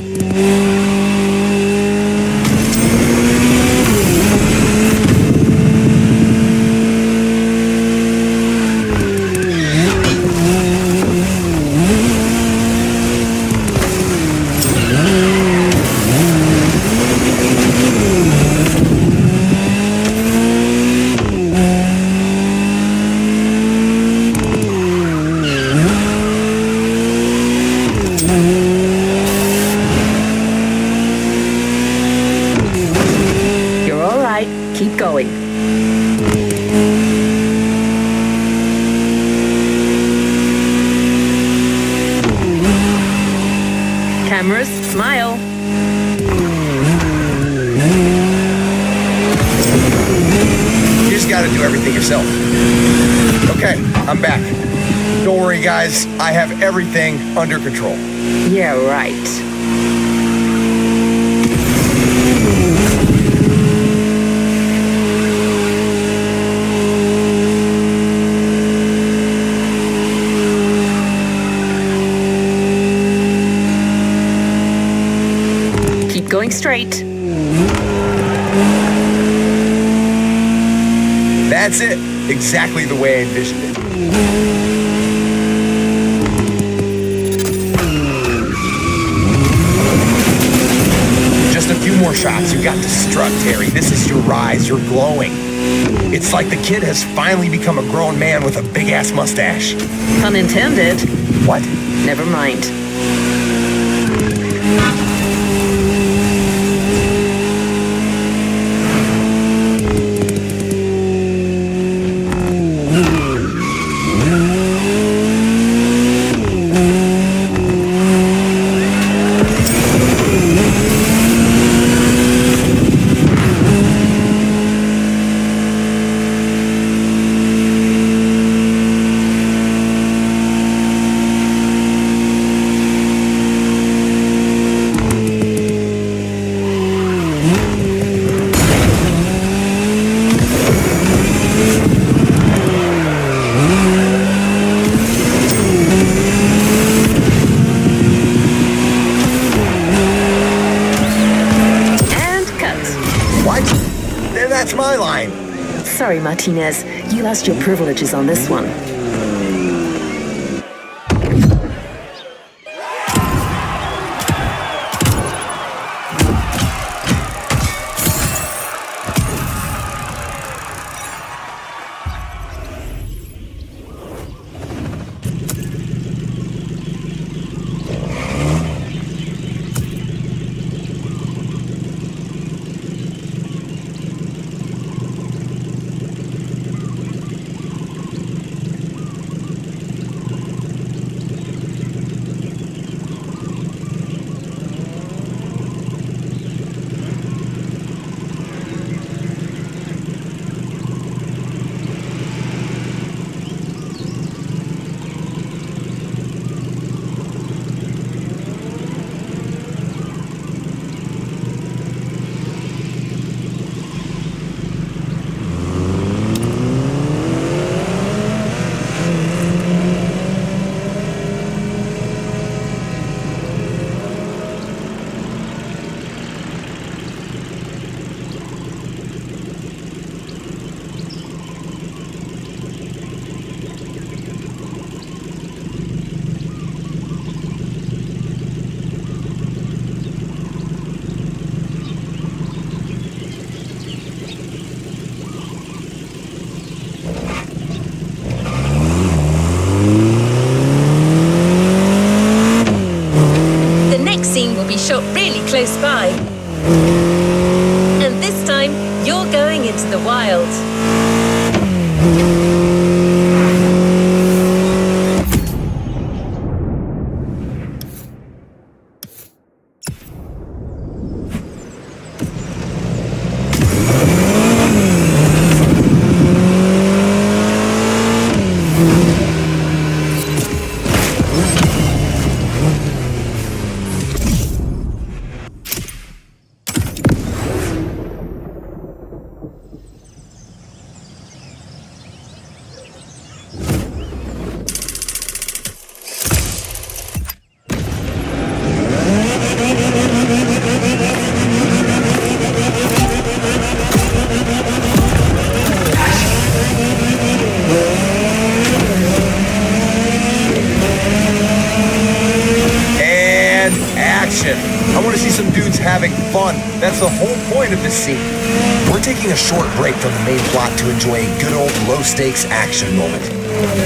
[SPEAKER 5] Keep going. Cameras, smile.
[SPEAKER 4] You just gotta do everything yourself. Okay, I'm back. Don't worry, guys. I have everything under control.
[SPEAKER 5] Yeah, right. Going straight.
[SPEAKER 4] That's it. Exactly the way I envisioned it. Just a few more shots. You got to strut, Terry. This is your rise. You're glowing. It's like the kid has finally become a grown man with a big-ass mustache.
[SPEAKER 5] Pun intended.
[SPEAKER 4] What?
[SPEAKER 5] Never mind.
[SPEAKER 4] That's my line.
[SPEAKER 5] Sorry, Martinez. You lost your privileges on this one.
[SPEAKER 1] Will be shot really close by. And this time, you're going into the wild.
[SPEAKER 4] I want to see some dudes having fun. That's the whole point of this scene. We're taking a short break from the main plot to enjoy a good old low-stakes action moment.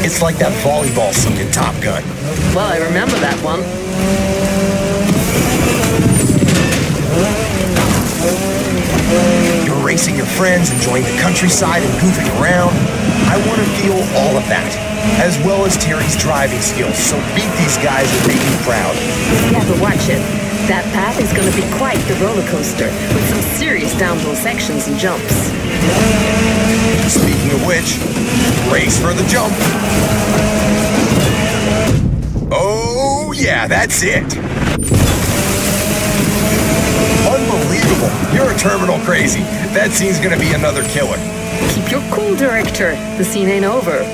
[SPEAKER 4] It's like that volleyball scene in Top Gun.
[SPEAKER 5] Well, I remember that one.
[SPEAKER 4] You're racing your friends, enjoying the countryside and goofing around. I want to feel all of that, as well as Terry's driving skills, so beat these guys and make me proud.
[SPEAKER 5] Yeah, but watch it. That path is going to be quite the roller coaster, with some serious downhill sections and jumps.
[SPEAKER 4] Speaking of which, race for the jump. Oh, yeah, that's it. Unbelievable. You're a terminal crazy. That scene's going to be another killer.
[SPEAKER 5] Keep your cool, director. The scene ain't over.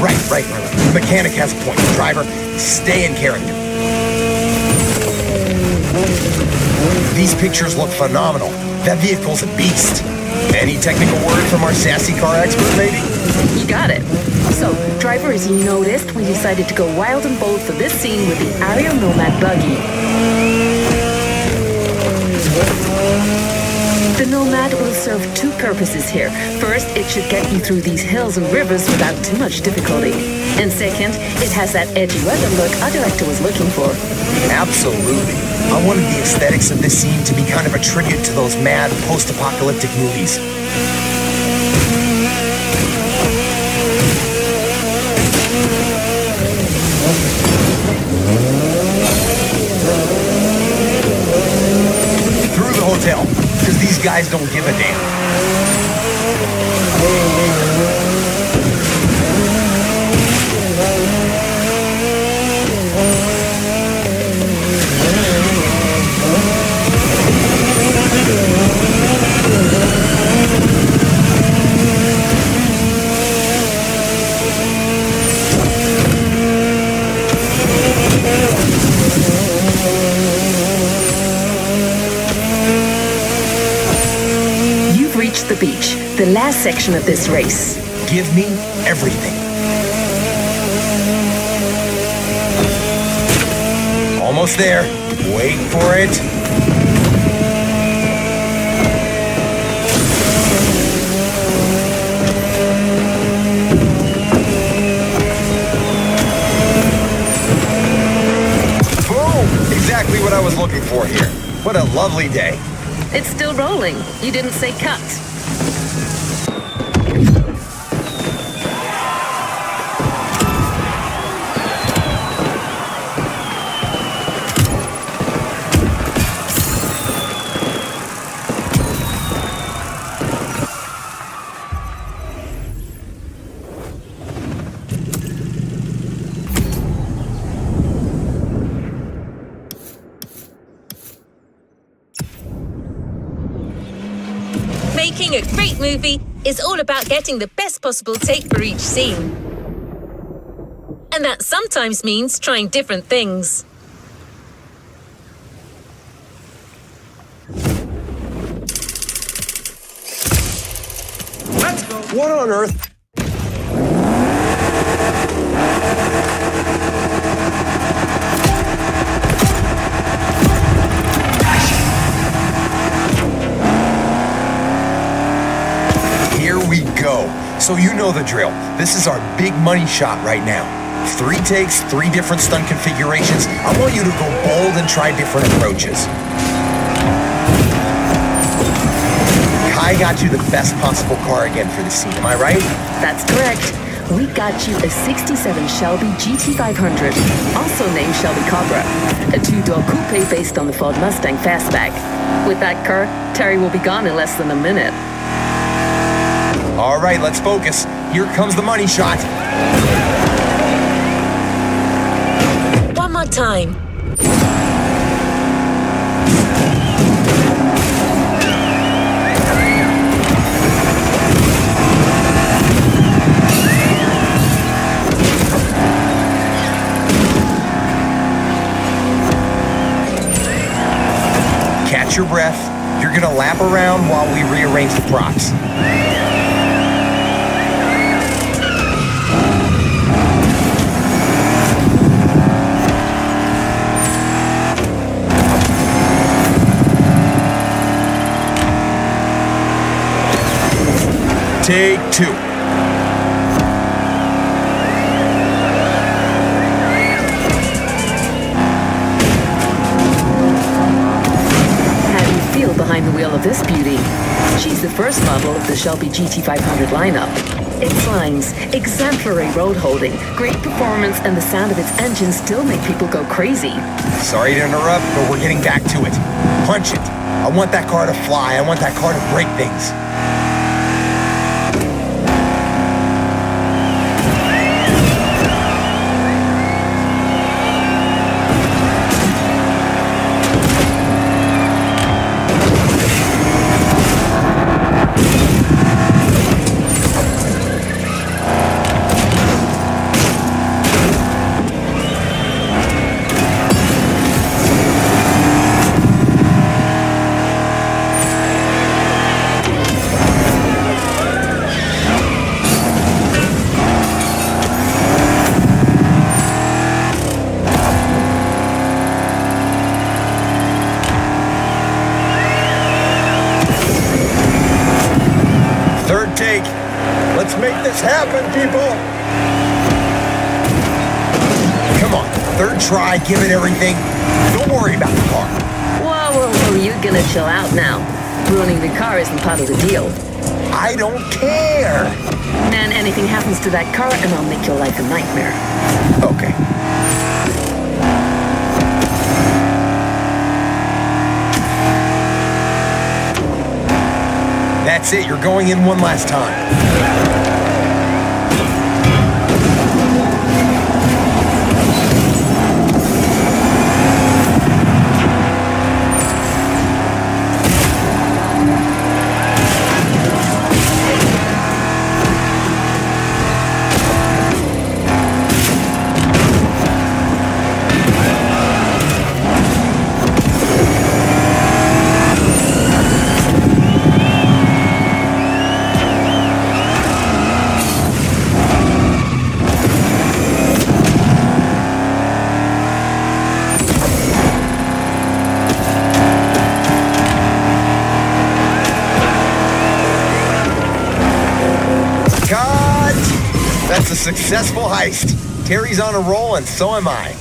[SPEAKER 4] Right. The mechanic has a point. Driver, stay in character. These pictures look phenomenal. That vehicle's a beast. Any technical word from our sassy car expert, maybe?
[SPEAKER 5] You got it. So, driver, as you noticed, we decided to go wild and bold for this scene with the Ariel Nomad buggy. The Nomad will serve two purposes here. First, it should get you through these hills and rivers without too much difficulty. And second, it has that edgy weather look our director was looking for.
[SPEAKER 4] Absolutely. I wanted the aesthetics of this scene to be kind of a tribute to those mad post-apocalyptic movies. Through the hotel, because these guys don't give a damn.
[SPEAKER 5] reached the beach, the last section of this race.
[SPEAKER 4] Give me everything. Almost there. Wait for it. Boom! Exactly what I was looking for here. What a lovely day.
[SPEAKER 5] It's still rolling. You didn't say cut.
[SPEAKER 1] Making a great movie is all about getting the best possible take for each scene. And that sometimes means trying different things.
[SPEAKER 4] Let's go. What on earth? Here we go. So you know the drill. This is our big money shot right now. 3 takes, 3 different stunt configurations. I want you to go bold and try different approaches. Kai got you the best possible car again for the scene, am I right?
[SPEAKER 5] That's correct. We got you a 67 Shelby GT500, also named Shelby Cobra, a 2-door coupe based on the Ford Mustang Fastback. With that car, Terry will be gone in less than a minute.
[SPEAKER 4] All right, let's focus. Here comes the money shot.
[SPEAKER 1] One more time.
[SPEAKER 4] Catch your breath. You're gonna lap around while we rearrange the props. Take 2.
[SPEAKER 5] How do you feel behind the wheel of this beauty? She's the first model of the Shelby GT500 lineup. Its lines, exemplary road holding, great performance, and the sound of its engine still make people go crazy.
[SPEAKER 4] Sorry to interrupt, but we're getting back to it. Punch it. I want that car to fly. I want that car to break things. Take. Let's make this happen, people. Come on, 3rd try, give it everything. Don't worry about the car.
[SPEAKER 5] Whoa, you're gonna chill out now. Ruining the car isn't part of the deal.
[SPEAKER 4] I don't care.
[SPEAKER 5] Man, anything happens to that car and I'll make your life a nightmare.
[SPEAKER 4] Okay. That's it, you're going in one last time. That's a successful heist. Terry's on a roll and so am I.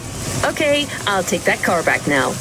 [SPEAKER 5] Okay, I'll take that car back now.